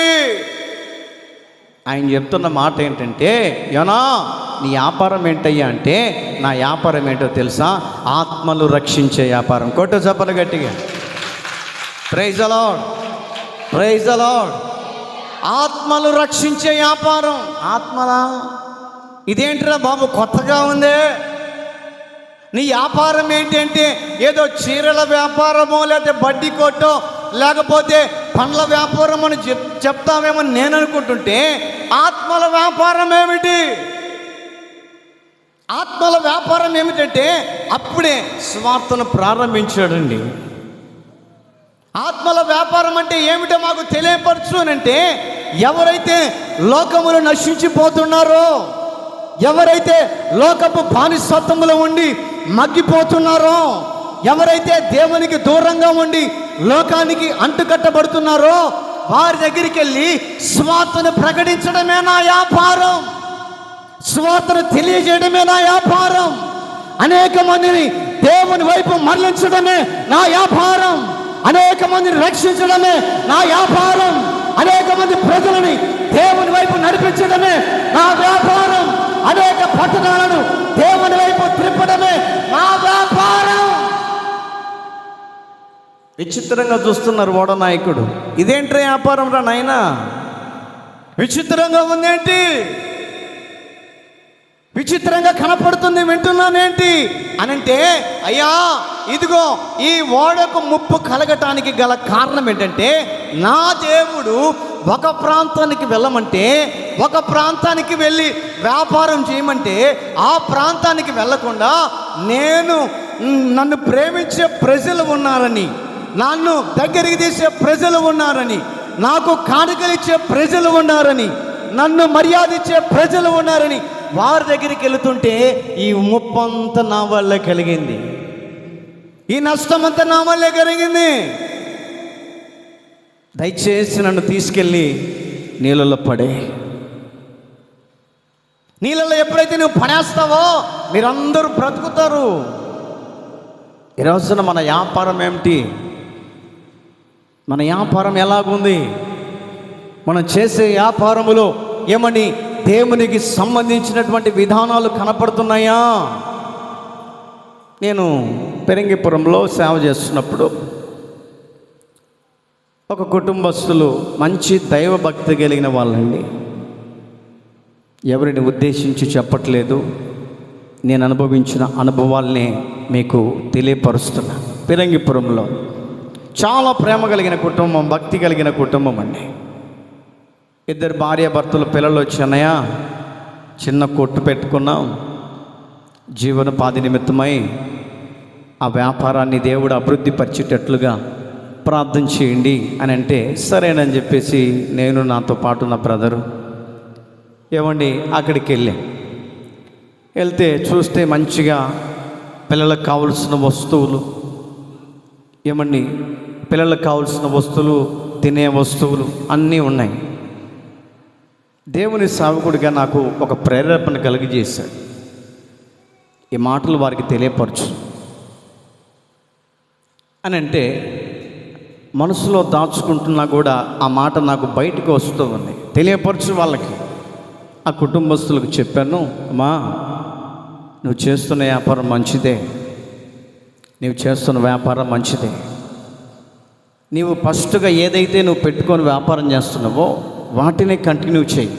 A: ఆయన చెప్తున్న మాట ఏంటంటే, యోనా నీ వ్యాపారం ఏంటయ్యా అంటే, నా వ్యాపారం ఏంటో తెలుసా? ఆత్మలు రక్షించే వ్యాపారం. కొట్టు చప్పలు గట్టిగా. Praise the lord, praise the Lord. ఆత్మలు రక్షించే వ్యాపారం. ఆత్మలా? ఇదేంటిరా బాబు కొత్తగా ఉందే. నీ వ్యాపారం ఏంటంటే ఏదో చీరల వ్యాపారమో లేకపోతే బడ్డీ కొట్టో లేకపోతే పండ్ల వ్యాపారం అని చెప్తామేమో నేను అనుకుంటుంటే, ఆత్మల వ్యాపారం ఏమిటి? ఆత్మల వ్యాపారం ఏమిటంటే అప్పుడే స్వార్థను ప్రారంభించాడండి. ఆత్మల వ్యాపారం అంటే ఏమిటో మాకు తెలియపరచు అంటే, ఎవరైతే లోకములు నశించిపోతున్నారో, ఎవరైతే లోకపు బానిసత్వములో ఉండి మగ్గిపోతున్నారో, ఎవరైతే దేవునికి దూరంగా ఉండి లోకానికి అంటుకట్టబడుతున్నారో వారి దగ్గరికి వెళ్ళి స్వార్థను ప్రకటించడమే నా వ్యాపారం, స్వార్థను తెలియజేయడమే నా వ్యాపారం, అనేక మందిని దేవుని వైపు మరలించడమే నా వ్యాపారం, అనేక మందిని రక్షించడమే నా వ్యాపారం, అనేక మంది ప్రజలని దేవుని వైపు నడిపించడమే నా వ్యాపారం, అనేక పట్టణాలను దేవుని వైపు త్రిప్పడమే నా వ్యాపారం. విచిత్రంగా చూస్తున్నారు ఓడ నాయకుడు. ఇదేంటి వ్యాపారం రా నాయనా, విచిత్రంగా ఉందేంటి, విచిత్రంగా కనపడుతుంది, వింటున్నానేంటి అని అంటే, అయ్యా ఇదిగో ఈ ఓడకు ముప్పు కలగటానికి గల కారణం ఏంటంటే, నా దేవుడు ఒక ప్రాంతానికి వెళ్ళమంటే, ఒక ప్రాంతానికి వెళ్ళి వ్యాపారం చేయమంటే ఆ ప్రాంతానికి వెళ్ళకుండా నన్ను ప్రేమించే ప్రజలు ఉన్నారని, నన్ను దగ్గరికి తీసే ప్రజలు ఉన్నారని, నాకు కానుకలిచ్చే ప్రజలు ఉన్నారని, నన్ను మర్యాద ఇచ్చే ప్రజలు ఉన్నారని వారి దగ్గరికి వెళుతుంటే ఈ ముప్పంతా నా వల్లే కలిగింది, ఈ నష్టమంతా నా వల్లే కలిగింది. దయచేసి నన్ను తీసుకెళ్ళి నీళ్ళలో పడే. నీళ్ళలో ఎప్పుడైతే నువ్వు పడేస్తావో మీరందరూ బ్రతుకుతారు. ఈ రోజున మన వ్యాపారం ఏమిటి? మన వ్యాపారం ఎలాగుంది? మనం చేసే వ్యాపారములో ఏమని దేవునికి సంబంధించినటువంటి విధానాలు కనపడుతున్నాయా? నేను పెరంగిపురంలో సేవ చేస్తున్నప్పుడు ఒక కుటుంబస్తులు మంచి దైవభక్తి కలిగిన వాళ్ళండి. ఎవరిని ఉద్దేశించి చెప్పట్లేదు, నేను అనుభవించిన అనుభవాల్ని మీకు తెలియపరుస్తున్నా. పెరంగిపురంలో చాలా ప్రేమ కలిగిన కుటుంబం, భక్తి కలిగిన కుటుంబం అండి. ఇద్దరు భార్యాభర్తలు పిల్లలు వచ్చానయ్య, చిన్న కొట్టు పెట్టుకున్నాం, జీవనోపాధి నిమిత్తమై ఆ వ్యాపారాన్ని దేవుడు అభివృద్ధి పరిచేటట్లుగా ప్రార్థన చేయండి అని అంటే సరేనని చెప్పేసి నేను నాతో పాటు నా బ్రదరు ఏమండి అక్కడికి వెళ్తే చూస్తే మంచిగా పిల్లలకు కావలసిన వస్తువులు, ఏమండి పిల్లలకు కావలసిన వస్తువులు, తినే వస్తువులు అన్నీ ఉన్నాయి. దేవుని సేవకుడిగా నాకు ఒక ప్రేరేపణ కలిగజేశాడు. ఈ మాటలు వారికి తెలియపరచు అని అంటే మనసులో దాచుకుంటున్నా కూడా ఆ మాట నాకు బయటకు వస్తూ ఉంది. తెలియపరచు వాళ్ళకి. ఆ కుటుంబస్తులకు చెప్పాను, అమ్మా నువ్వు చేస్తున్న వ్యాపారం మంచిదే, నీవు చేస్తున్న వ్యాపారం మంచిదే. నీవు ఫస్ట్గా ఏదైతే నువ్వు పెట్టుకొని వ్యాపారం చేస్తున్నావో వాటిని కంటిన్యూ చేయి.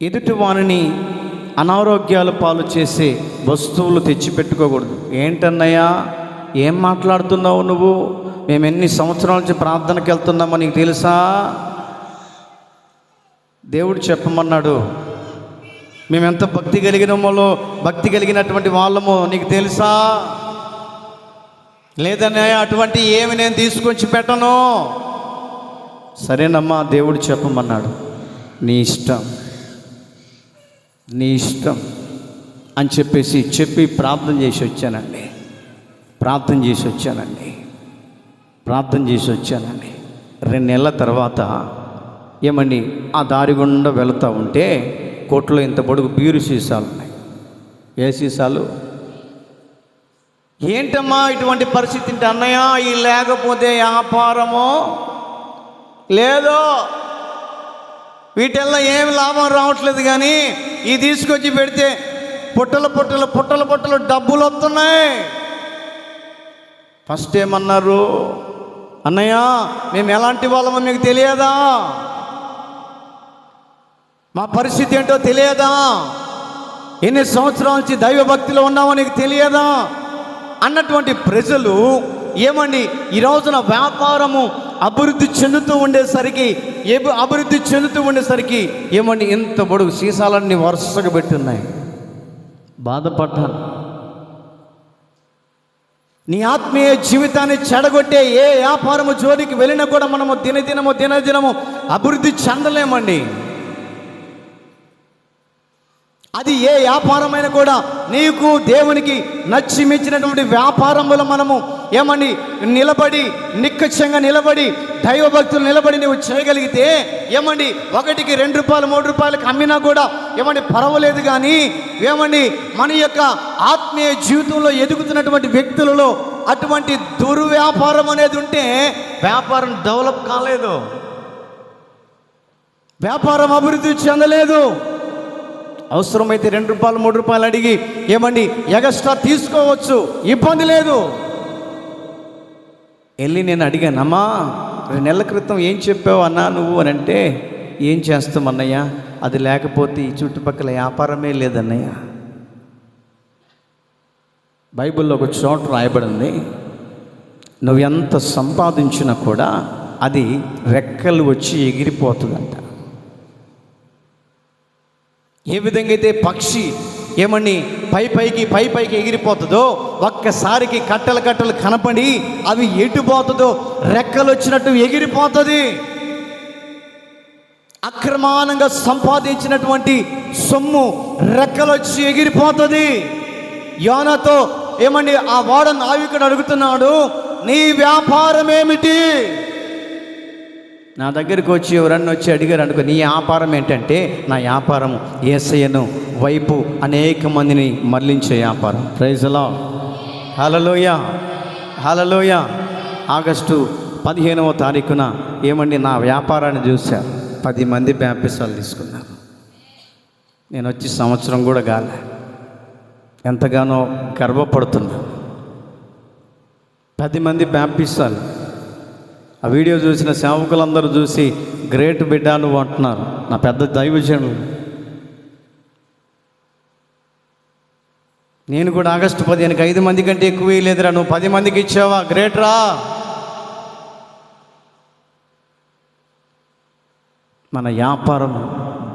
A: ఎదుటి వారిని అనారోగ్యాల పాలు చేసే వస్తువులు తెచ్చిపెట్టుకోకూడదు. ఏంటన్నయ్యా, ఏం మాట్లాడుతున్నావు నువ్వు? మేము ఎన్ని సంవత్సరాల నుంచి ప్రార్థనకి వెళ్తున్నామో నీకు తెలుసా? దేవుడు చెప్పమన్నాడు. మేమెంత భక్తి కలిగినటువంటి వాళ్ళమో నీకు తెలుసా? లేదన్నయ్య, అటువంటి ఏమి నేను తీసుకొచ్చి పెట్టను. సరేనమ్మా, దేవుడు చెప్పమన్నాడు. నీ ఇష్టం అని చెప్పి ప్రార్థన చేసి వచ్చానండి. 2 నెలల తర్వాత ఏమండి, ఆ దారి గుండా వెళుతూ ఉంటే కోట్లో ఇంత పొడుగు బీరు సీసాలు ఉన్నాయి. ఏ సీసాలు? ఏంటమ్మా ఇటువంటి పరిస్థితి అంటే, అన్నయ్య ఈ లేకపోతే వ్యాపారమో లేదో, వీటిల్లో ఏమి లాభం రావట్లేదు, కానీ ఈ తీసుకొచ్చి పెడితే పుట్టలు డబ్బులు వస్తున్నాయి. ఫస్ట్ ఏమన్నారు, అన్నయ్య మేము ఎలాంటి వాళ్ళమో మీకు తెలియదా? మా పరిస్థితి ఏంటో తెలియదా? ఎన్ని సంవత్సరాల నుంచి దైవభక్తిలో ఉన్నామో నీకు తెలియదా అన్నటువంటి ప్రజలు ఏమండి ఈ రోజున వ్యాపారము అభివృద్ధి చెందుతూ ఉండేసరికి ఏమండి ఇంత పొడుగు సీసాలన్నీ వరుసగా పెట్టున్నాయి. బాధపడ్డాను. నీ ఆత్మీయ జీవితాన్ని చెడగొట్టే ఏ వ్యాపారము జోలికి వెళ్ళినా కూడా మనము దినదినము అభివృద్ధి చెందలేమండి. అది ఏ వ్యాపారమైనా కూడా నీకు దేవునికి నచ్చి మెచ్చినటువంటి వ్యాపారంలో మనము ఏమని నిక్కచ్చంగా నిలబడి దైవభక్తులు నిలబడి నువ్వు చేయగలిగితే ఏమండి 1కి 2 రూపాయలు 3 రూపాయలకు అమ్మినా కూడా ఏమండి పర్వాలేదు. కానీ ఏమండి మన యొక్క ఆత్మీయ జీవితంలో ఎదుగుతున్నటువంటి వ్యక్తులలో అటువంటి దుర్వ్యాపారం అనేది ఉంటే వ్యాపారం డెవలప్ కాలేదు, వ్యాపారం అభివృద్ధి చెందలేదు. అవసరమైతే 2 రూపాయలు 3 రూపాయలు అడిగి ఏమండి ఎగస్ట్రా తీసుకోవచ్చు, ఇబ్బంది లేదు. వెళ్ళి నేను అడిగాను, అమ్మా 2 నెలల క్రితం ఏం చెప్పావు అన్నా నువ్వు అని అంటే, ఏం చేస్తామన్నయ్య, అది లేకపోతే ఈ చుట్టుపక్కల వ్యాపారమే లేదన్నయ్య. బైబిల్లో ఒక చోట రాయబడింది, నువ్వు ఎంత సంపాదించినా కూడా అది రెక్కలు వచ్చి ఎగిరిపోతుందంట. ఏ విధంగా అయితే పక్షి ఏమని పైపైకి ఎగిరిపోతుందో, ఒక్కసారికి కట్టలు కనపడి అవి ఎటుపోతుందో రెక్కలు వచ్చినట్టు ఎగిరిపోతుంది. అక్రమానంగా సంపాదించినటువంటి సొమ్ము రెక్కలు వచ్చి ఎగిరిపోతుంది. యోనాతో ఏమండి ఆ వాడ నావికుడు అడుగుతున్నాడు, నీ వ్యాపారం ఏమిటి? నా దగ్గరికి వచ్చి ఎవరన్నా వచ్చి అడిగారు అనుకో, నీ వ్యాపారం ఏంటంటే, నా వ్యాపారము యేసయ్యను వైపు అనేక మందిని మరలించే వ్యాపారం. ప్రైజ్ లార్డ్, హల్లెలూయా. ఆగస్టు 15వ తారీఖున ఏమండి నా వ్యాపారాన్ని చూశారు. 10 మంది బ్యాప్టిస్టులు తీసుకున్నారు. నేను వచ్చి సంవత్సరం కూడా కాలే, ఎంతగానో గర్వపడుతున్నా. 10 మంది బ్యాప్టిస్టులు. ఆ వీడియో చూసిన సేవకులందరూ చూసి గ్రేట్ బిడ్డ నువ్వు అంటున్నారు. నా పెద్ద దైవజనులు. నేను కూడా ఆగస్టు 15కి 5 మంది కంటే ఎక్కువ లేదురా, నువ్వు 10 మందికి ఇచ్చావా, గ్రేట్ రా. మన వ్యాపారం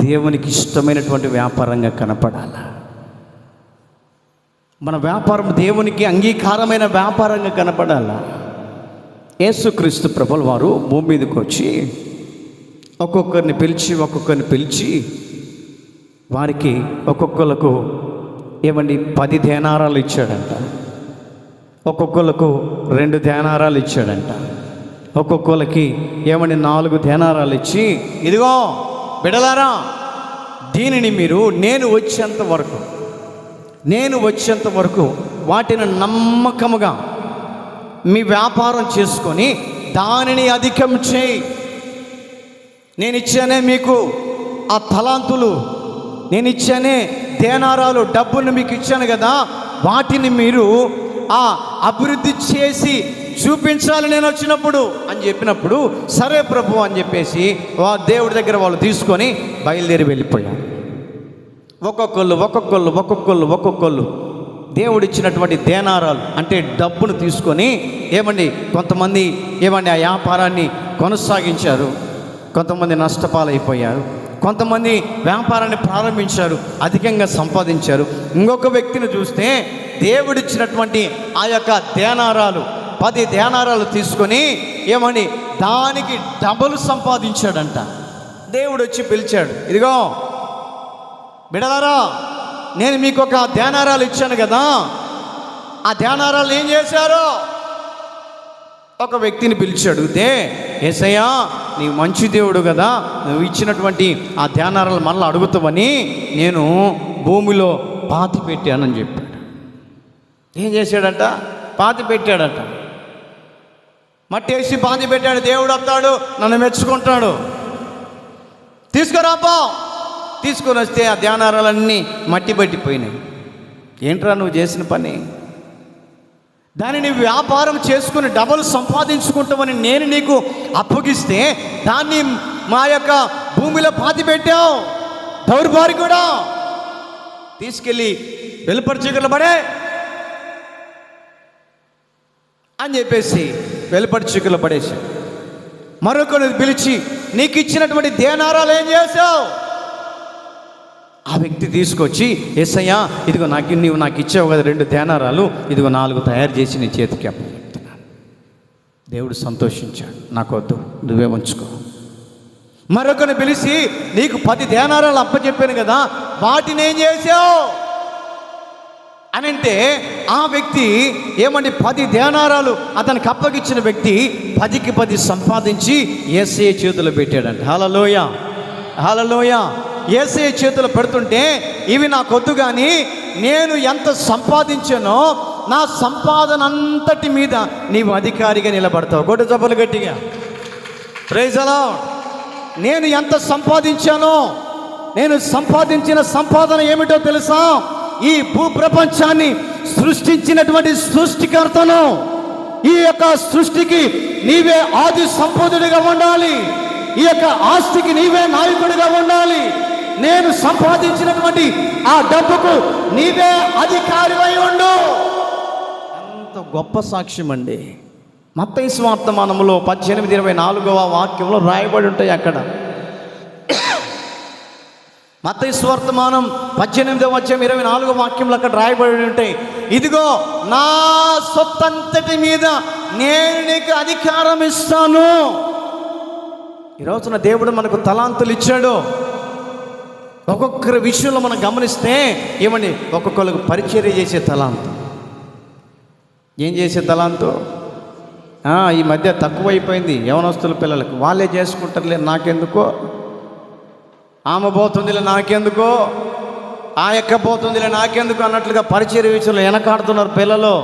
A: దేవునికి ఇష్టమైనటువంటి వ్యాపారంగా కనపడాలి. మన వ్యాపారం దేవునికి అంగీకారమైన వ్యాపారంగా కనపడాలా. యేసుక్రీస్తు ప్రభుల వారు భూమి మీదకి వచ్చి ఒక్కొక్కరిని పిలిచి వారికి ఒక్కొక్కరికి ఏమండి 10 దేనారాలు ఇచ్చాడంట, ఒక్కొక్కరికి 2 దేనారాలు ఇచ్చాడంట, ఒక్కొక్కరికి ఏమండి 4 దేనారాలు ఇచ్చి, ఇదిగో బిడలారా, దీనిని మీరు నేను వచ్చేంత వరకు వాటిని నమ్మకముగా మీ వ్యాపారం చేసుకొని దానిని అధికం చేయి. నేను ఇచ్చానే మీకు ఆ తలాంతులు, నేను ఇచ్చానే దేనారాలు డబ్బును మీకు ఇచ్చాను కదా, వాటిని మీరు అభివృద్ధి చేసి చూపించాలి నేను వచ్చినప్పుడు అని చెప్పినప్పుడు, సరే ప్రభు అని చెప్పేసి దేవుడి దగ్గర వాళ్ళు తీసుకొని బయలుదేరి వెళ్ళిపోయారు. ఒక్కొక్కళ్ళు దేవుడిచ్చినటువంటి దేనారాలు అంటే డబ్బును తీసుకొని కొంతమంది ఆ వ్యాపారాన్ని కొనసాగించారు, కొంతమంది నష్టపాలైపోయారు, కొంతమంది వ్యాపారాన్ని ప్రారంభించారు, అధికంగా సంపాదించారు. ఇంకొక వ్యక్తిని చూస్తే దేవుడిచ్చినటువంటి ఆ యొక్క దేనారాలు 10 దేనారాలు తీసుకొని దానికి డబుల్ సంపాదించాడంట. దేవుడు వచ్చి పిలిచాడు, ఇదిగో బిడలారా, నేను మీకు ఒక దేనారాలు ఇచ్చాను కదా, ఆ దేనారాలు ఏం చేశారో ఒక వ్యక్తిని పిలిచి అడిగితే, యేసయ్యా నీవు మంచి దేవుడు కదా, నువ్వు ఇచ్చినటువంటి ఆ దేనారాలు మళ్ళీ అడుగుతావని నేను భూమిలో పాతి పెట్టానని చెప్పాడు. ఏం చేశాడట? పాతి పెట్టాడట. మట్టి వేసి పాతి పెట్టాడు. దేవుడు వస్తాడు, నన్ను మెచ్చుకుంటాడు. తీసుకురాపో. తీసుకొని వస్తే ఆ ధ్యానారాలన్నీ మట్టి పట్టిపోయినాయి. ఏంట్రా నువ్వు చేసిన పని? దానిని వ్యాపారం చేసుకుని డబుల్ సంపాదించుకుంటామని నేను నీకు అప్పగిస్తే దాన్ని మా యొక్క భూమిలో పాతి పెట్టావు. దౌర్భాగ్యుడా, తీసుకెళ్ళి వెలుపడి చీకట్లో పడే అని చెప్పేసి వెలుపడి చీకట్లో పడేశాడు. మరొకరిని పిలిచి, నీకు ఇచ్చినటువంటి దేనారాలు ఏం చేశావు? ఆ వ్యక్తి తీసుకొచ్చి, యేసయ్యా ఇదిగో నీవు నాకు ఇచ్చావు కదా 2 దేనారాలు, ఇదిగో 4 తయారు చేసి నీ చేతికి అప్పచెప్తున్నాను. దేవుడు సంతోషించాడు, నాకు వద్దు, నువ్వే ఉంచుకో. మరొకరిని పిలిచి, నీకు 10 దేనారాలు అప్పచెప్పాను కదా, వాటిని ఏం చేసావు అని అంటే, ఆ వ్యక్తి 10 దేనారాలు అతనికి అప్పగిచ్చిన వ్యక్తి 10కి 10 సంపాదించి యేసయ్య చేతులు పెట్టాడంట. హల్లెలూయా, హల్లెలూయా. యేసయ్య చేతులు పెడుతుంటే, ఇవి నాకొద్దు కానీ నేను ఎంత సంపాదించానో నా సంపాదన అంతటి మీద నీవు అధికారిగా నిలబడతావు. గొడ్డు జబ్బలు గట్టిగా ప్రైజ్ ది లార్డ్. నేను ఎంత సంపాదించానో, నేను సంపాదించిన సంపాదన ఏమిటో తెలుసా? ఈ భూప్రపంచాన్ని సృష్టించినటువంటి సృష్టికర్తను, ఈ యొక్క సృష్టికి నీవే ఆది సంపూర్ణుడిగా ఉండాలి, ఈ యొక్క ఆస్తికి నీవే నాయకుడిగా ఉండాలి. నేను సంపాదించినటువంటి ఆ డబ్బుకు నీవే అధికారివై ఉండు. ఎంత గొప్ప సాక్ష్యం అండి. మత్తయి సువార్తమానములో 18:24 వాక్యంలో రాయబడి ఉంటాయి. అక్కడ మత్తయి సువార్తమానం 18:24 వాక్యంలో అక్కడ రాయబడి ఉంటాయి, ఇదిగో నా సొత్తంతటి మీద నేను నీకు అధికారం ఇస్తాను. ఈ రోజున దేవుడు మనకు తలాంతులు ఇచ్చాడు. ఒక్కొక్కరి విషయంలో మనం గమనిస్తే ఒక్కొక్కరికి పరిచర్య చేసే తలాంతు. ఏం చేసే తలాంతు? ఈ మధ్య తక్కువైపోయింది యవనస్తుల పిల్లలకు. వాళ్ళే చేసుకుంటారులే, నాకెందుకో, ఆమె పోతుందిలే నాకెందుకో, ఆ ఎక్క పోతుందిలే నాకెందుకు అన్నట్లుగా పరిచర్య విషయంలో వెనకాడుతున్నారు పిల్లలు.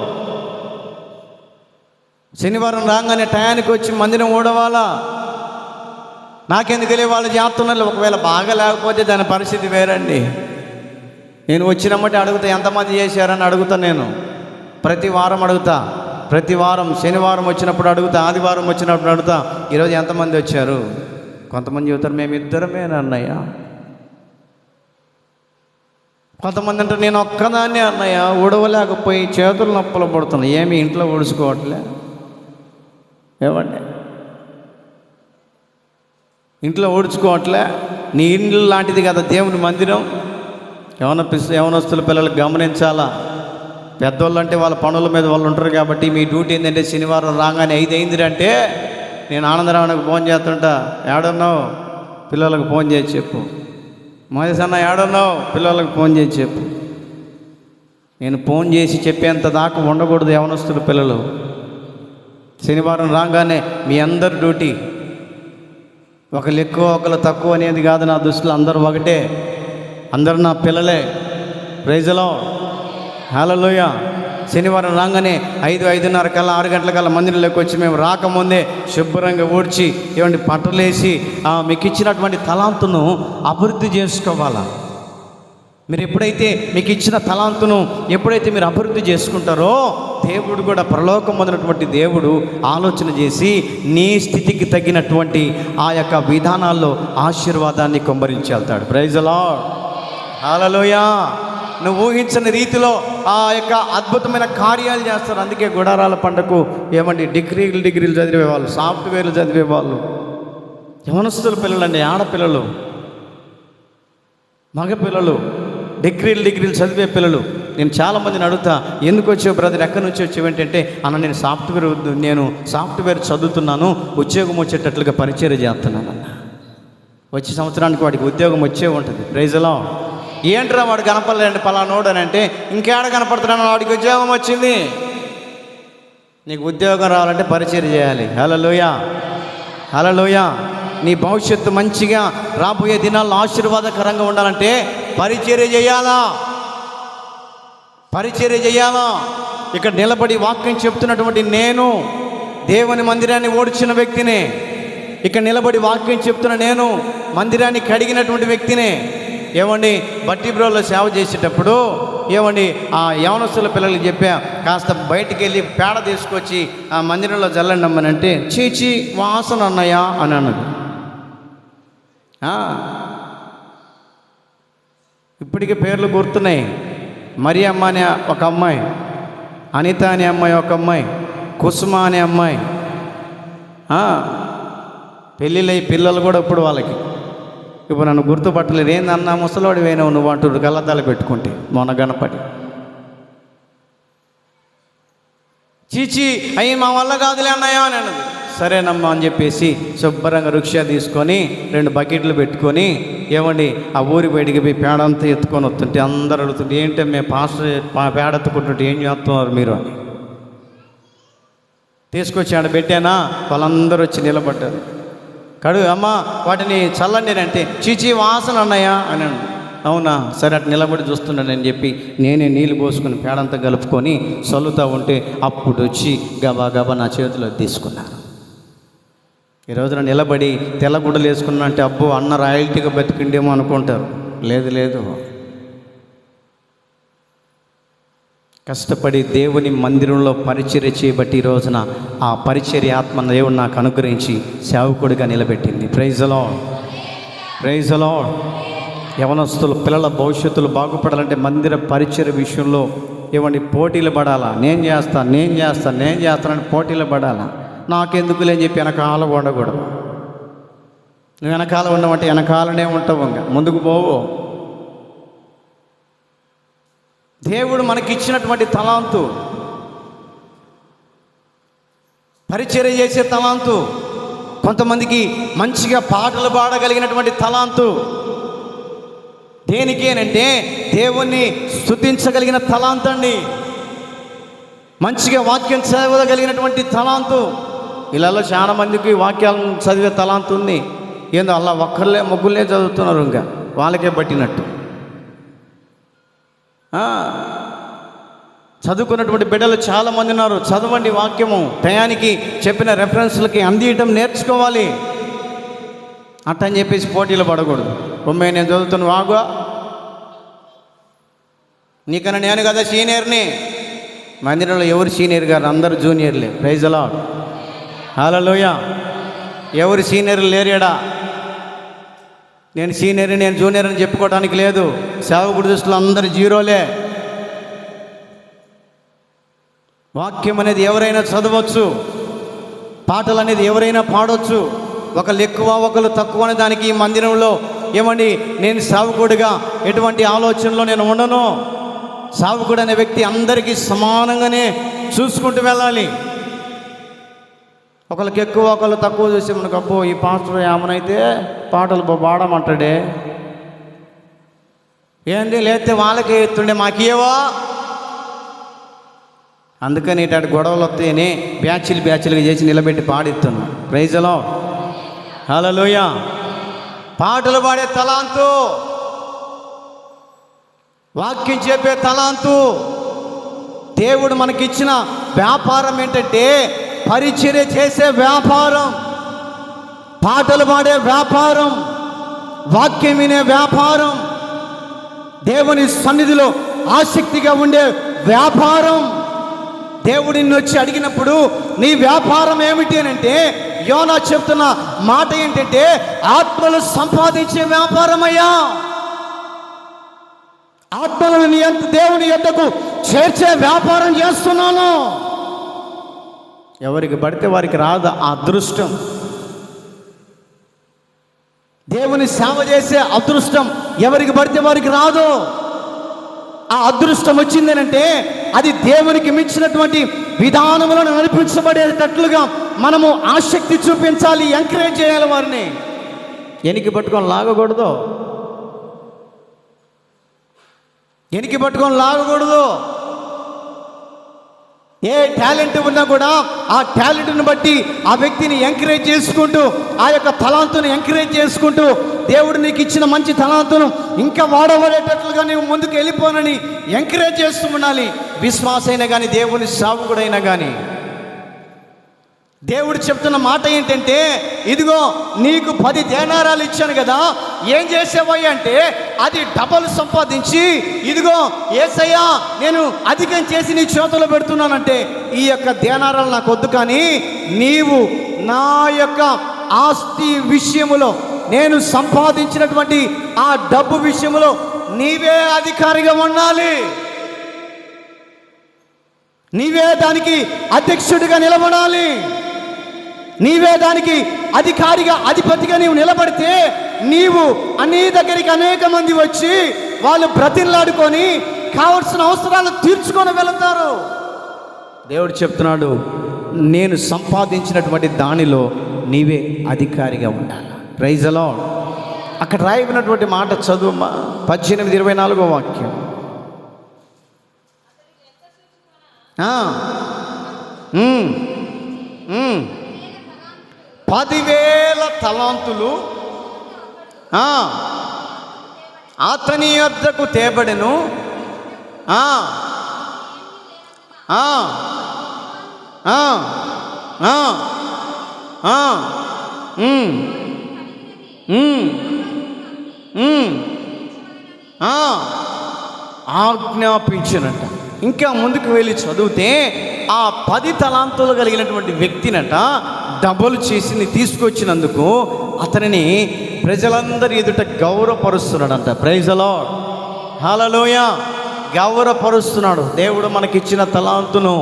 A: శనివారం రాగానే టయానికి వచ్చి మందిరం ఊడవాలా, నాకెందుకు వాళ్ళు చేస్తున్నారు. ఒకవేళ బాగా లేకపోతే దాని పరిస్థితి వేరండి. నేను వచ్చినమ్మటి అడుగుతా, ఎంతమంది చేశారని అడుగుతా. నేను ప్రతి వారం అడుగుతా, ప్రతి వారం శనివారం వచ్చినప్పుడు అడుగుతా, ఆదివారం వచ్చినప్పుడు అడుగుతా, ఈరోజు ఎంతమంది వచ్చారు? కొంతమంది చెబుతారు, మేము ఇద్దరమేనా అన్నయ్య. కొంతమంది అంటారు, నేను ఒక్కదాన్నే అన్నయ్య, ఊడవలేకపోయి చేతులు నొప్పులు పడుతున్నాయి. ఏమి ఇంట్లో ఊడుచుకోవట్లే? ఏమండి, ఇంట్లో ఊడ్చుకోవట్లే? నీ ఇల్లు లాంటిది కదా దేవుని మందిరం. యవనస్తుల పిల్లలకు గమనించాలా. పెద్దోళ్ళు అంటే వాళ్ళ పనుల మీద వాళ్ళు ఉంటారు కాబట్టి మీ డ్యూటీ ఏంటంటే శనివారం రాగానే 5 అయిందంటే నేను ఆనందరావునికి ఫోన్ చేస్తుంటా, ఏడున్నావు పిల్లలకు ఫోన్ చేసి చెప్పు. మహేష్ అన్న ఏడున్నావు పిల్లలకు ఫోన్ చేసి చెప్పు. నేను ఫోన్ చేసి చెప్పేంత దాకా ఉండకూడదు యవనస్తుల పిల్లలు. శనివారం రాగానే మీ అందరు డ్యూటీ, ఒకరు ఎక్కువ ఒకరు తక్కువ అనేది కాదు నా దృష్టిలో. అందరూ ఒకటే, అందరూ నా పిల్లలే. ప్రైజ్ ది లార్డ్, హల్లెలూయా. శనివారం రాగానే 5:30 కల్లా 6 గంటల కల్లా మందిరంలోకి వచ్చి మేము రాకముందే శుభ్రంగా ఊడ్చి పట్టలేసి మీకు ఇచ్చినటువంటి తలాంతును అభివృద్ధి చేసుకోవాలా. మీరు ఎప్పుడైతే మీకు ఇచ్చిన తలాంతును ఎప్పుడైతే మీరు అభివృద్ధి చేసుకుంటారో, దేవుడు కూడా పరలోకమందున్నటువంటి దేవుడు ఆలోచన చేసి నీ స్థితికి తగినటువంటి ఆ యొక్క విధానాల్లో ఆశీర్వాదాన్ని కొమ్మరించి వెళ్తాడు. ప్రైజ్ ది లార్డ్, హల్లెలూయా. నువ్వు ఊహించని రీతిలో ఆ యొక్క అద్భుతమైన కార్యాలు చేస్తారు. అందుకే గుడారాల పండగకు డిగ్రీలు చదివే వాళ్ళు, సాఫ్ట్వేర్లు చదివే వాళ్ళు, యవనస్తుల పిల్లలండి, ఆడపిల్లలు, మగపిల్లలు, డిగ్రీలు చదివే పిల్లలు. నేను చాలామందిని అడుగుతా, ఎందుకు వచ్చావు బ్రదర్, ఎక్కడి నుంచి వచ్చావు ఏంటంటే, అన్న నేను సాఫ్ట్వేర్ చదువుతున్నాను, ఉద్యోగం వచ్చేటట్లుగా పరిచయం చేస్తున్నాను అన్న. వచ్చే సంవత్సరానికి వాడికి ఉద్యోగం వచ్చే ఉంటుంది. Praise the Lord. ఏంట్రా వాడు కనపడలేండి పలానోడు అని అంటే, ఇంకేడ కనపడుతున్నాను, వాడికి ఉద్యోగం వచ్చింది. నీకు ఉద్యోగం రావాలంటే పరిచయం చేయాలి. హల్లెలూయా, హల్లెలూయా. నీ భవిష్యత్తు మంచిగా రాబోయే దినాల్లో ఆశీర్వాదకరంగా ఉండాలంటే పరిచర్య చేయాలా. ఇక్కడ నిలబడి వాక్యం చెప్తున్నటువంటి నేను దేవుని మందిరాన్ని ఓడ్చిన వ్యక్తినే. ఇక్కడ నిలబడి వాక్యం చెప్తున్న నేను మందిరాన్ని కడిగినటువంటి వ్యక్తినే. బట్టి బ్రోలో సేవ చేసేటప్పుడు ఆ యవనస్తుల పిల్లలకి చెప్పా, కాస్త బయటికి వెళ్ళి పేడ తీసుకొచ్చి ఆ మందిరంలో జల్లండి అమ్మనంటే, చీచి వాసన అన్నయ్యా అని అన్నది. ఇప్పటికీ పేర్లు గుర్తున్నాయి. మరియమ్మ అనే ఒక అమ్మాయి, అనిత అనే అమ్మాయి ఒక అమ్మాయి, కుసుమ అనే అమ్మాయి. పెళ్ళిళ్ళయి పిల్లలు కూడా ఇప్పుడు వాళ్ళకి. ఇప్పుడు నన్ను గుర్తుపట్టలేదు. ఏందన్నా ముసలోడి వేయనవు నువ్వు అంటున్నారు, కళ్ళద్దాలు పెట్టుకుంటే. మొన్న గణపతి చీచి అయ్యి మా వల్ల కాదులే అన్నయ్య అని అన్నది. సరేనమ్మా అని చెప్పేసి శుభ్రంగా రిక్షా తీసుకొని 2 బకెట్లు పెట్టుకొని ఆ ఊరి బయటికి పోయి పేడ అంతా ఎత్తుకొని వస్తుంటే అందరు అడుగుతుంటే, ఏంటంటే మేము పాస్టర్ పేడ ఎత్తుకుంటుంటే ఏం చేస్తున్నారు మీరు అని తీసుకొచ్చి ఆడ పెట్టానా. వాళ్ళందరూ వచ్చి నిలబడ్డారు. అమ్మ వాటిని చల్లండి అంటే, చీచి వాసన అన్నయ్య అని. అవునా, సరే అటు నిలబడి చూస్తున్నానని చెప్పి నేనే నీళ్ళు పోసుకుని పేడంతా కలుపుకొని చల్లుతూ ఉంటే అప్పుడు వచ్చి గబా నా చేతిలో తీసుకున్నాను. ఈరోజున నిలబడి తెల్లగుడ్డలు వేసుకున్నా అంటే, అబ్బో అన్న రాయల్టీగా బతికిండేమో అనుకుంటారు. లేదు, కష్టపడి దేవుని మందిరంలో పరిచర్య చేయబట్టి ఈ రోజున ఆ పరిచర్య ఆత్మ దేవుడు నాకు అనుగ్రహించి సేవకుడిగా నిలబెట్టింది. Praise the lord, praise the lord. యవనస్తులు పిల్లల భవిష్యత్తులు బాగుపడాలంటే మందిర పరిచర్య విషయంలో పోటీలు పడాలా. నేను చేస్తానని పోటీలు పడాలా. నాకెందుకు లేని చెప్పి వెనకాల ఉండకూడదు. నువ్వు వెనకాల ఉండమంటే వెనకాలనే ఉంటావు, ఇంకా ముందుకు పోవు. దేవుడు మనకిచ్చినటువంటి తలాంతు, పరిచర్య చేసే తలాంతు, కొంతమందికి మంచిగా పాటలు పాడగలిగినటువంటి తలాంతు, దేనికేనంటే దేవుణ్ణి స్తుతించగలిగిన తలాంతు అండి. మంచిగా వాక్యం చదవగలిగినటువంటి తలాంతు. ఇలాలో చాలా మందికి వాక్యాలను చదివే తలాంతు ఉంది. ఏందో అలా ముగ్గులే చదువుతున్నారు, ఇంకా వాళ్ళకే పట్టినట్టు. చదువుకున్నటువంటి బిడ్డలు చాలామంది ఉన్నారు. చదవండి వాక్యము, టయానికి చెప్పిన రెఫరెన్స్లకి అందియటం నేర్చుకోవాలి. అట్టని చెప్పేసి పోటీలు పడకూడదు. నేను చదువుతున్న వాగా, నీకన్నా నేను కదా సీనియర్ని. మందిరంలో ఎవరు సీనియర్ గారు, అందరూ జూనియర్లే. ప్రైజ్ ది లార్డ్, హల్లెలూయా. ఎవరు సీనియర్ లేరేడా. నేను సీనియర్, నేను జూనియర్ అని చెప్పుకోవడానికి లేదు. సేవకుడి దృష్టిలో అందరు జీరోలే. వాక్యం అనేది ఎవరైనా చదవచ్చు, పాటలు అనేది ఎవరైనా పాడవచ్చు. ఒకళ్ళు ఎక్కువ ఒకళ్ళు తక్కువ అనే దానికి ఈ మందిరంలో నేను సేవకుడిగా ఎటువంటి ఆలోచనలో నేను ఉండను. సేవకుడు అనే వ్యక్తి అందరికీ సమానంగానే చూసుకుంటూ వెళ్ళాలి. ఒకళ్ళకి ఎక్కువ ఒకళ్ళు తక్కువ చూసి మనకు, అబ్బో ఈ పాస్టర్ ఏమనైతే పాటలు పాడమంటాడే ఏంది, లేకపోతే వాళ్ళకే ఎత్తుండే మాకేవో. అందుకని ఇటు గొడవలు వస్తాయని బ్యాచ్లుగా చేసి నిలబెట్టి పాడిస్తున్నా. ప్రైజ్ ది లార్డ్, హల్లెలూయా. పాటలు పాడే తలాంతు, వాక్యం చెప్పే తలాంతు. దేవుడు మనకిచ్చిన వ్యాపారం ఏంటంటే పరిచర్య చేసే వ్యాపారం, పాటలు పాడే వ్యాపారం, వాక్యం వినే వ్యాపారం. దేవుని సన్నిధిలో ఆసక్తిగా ఉండే వ్యాపారం. దేవుడు నిన్ను వచ్చి అడిగినప్పుడు నీ వ్యాపారం ఏమిటి అని అంటే, యోనా చెప్తున్న మాట ఏంటంటే, ఆత్మలు సంపాదించే వ్యాపారమయ్యా. ఆత్మలను నీ దేవుని యొద్దకు చేర్చే వ్యాపారం చేస్తున్నాను. ఎవరికి పడితే వారికి రాదు ఆ అదృష్టం. దేవుని సేవ చేసే అదృష్టం ఎవరికి పడితే వారికి రాదు. ఆ అదృష్టం వచ్చిందనంటే అది దేవునికి మించినటువంటి విధానములను నడిపించబడేటట్లుగా మనము ఆసక్తి చూపించాలి, ఎంకరేజ్ చేయాలి. వారిని ఎనికి పట్టుకొని లాగకూడదు, ఎనికి పట్టుకొని లాగకూడదు. ఏ టాలెంట్ ఉన్నా కూడా ఆ టాలెంట్ని బట్టి ఆ వ్యక్తిని ఎంకరేజ్ చేసుకుంటూ, ఆ యొక్క తలాంతుని ఎంకరేజ్ చేసుకుంటూ, దేవుడు నీకు ఇచ్చిన మంచి తలాంతును ఇంకా వాడబడేటట్లుగా నీవు ముందుకు వెళ్ళిపోనని ఎంకరేజ్ చేస్తూ ఉండాలి. విశ్వాసైనా కానీ, దేవుని సేవకుడైనా కానీ. దేవుడు చెప్తున్న మాట ఏంటంటే, ఇదిగో నీకు 10 దేనారాలు ఇచ్చాను కదా, ఏం చేసేవాయి అంటే అది డబల్ సంపాదించి, ఇదిగో యేసయ్యా నేను అధికం చేసి నీ చేతుల్లో పెడుతున్నానంటే, ఈ యొక్క దేనారాలు నాకు వద్దు, కానీ నీవు నా యొక్క ఆస్తి విషయములో, నేను సంపాదించినటువంటి ఆ డబ్బు విషయములో నీవే అధికారిగా ఉండాలి, నీవే దానికి అధ్యక్షుడిగా నిలబడాలి, నీవే దానికి అధికారిగా అధిపతిగా నీవు నిలబడితే, నీవు నీ దగ్గరికి అనేక మంది వచ్చి వాళ్ళు బ్రతిలాడుకొని కావలసిన అవసరాలు తీర్చుకొని వెళతారు. దేవుడు చెప్తున్నాడు, నేను సంపాదించినటువంటి దానిలో నీవే అధికారిగా ఉండాలి. Praise the Lord. అక్కడ రాయబడినటువంటి మాట చదువు 18:24 వాక్యం. 10,000 తలాంతులు అతని యొద్దకు తేబడెను. ఆజ్ఞాపించినట్ట. ఇంకా ముందుకు వెళ్ళి చదివితే ఆ 10 తలాంతులు కలిగినటువంటి వ్యక్తినట డబుల్ చేసి తీసుకొచ్చినందుకు అతనిని ప్రజలందరి ఎదుట గౌరవపరుస్తున్నాడంట. Praise the lord. హల్లెలూయా. గౌరవపరుస్తున్నాడు. దేవుడు మనకిచ్చిన తలాంతును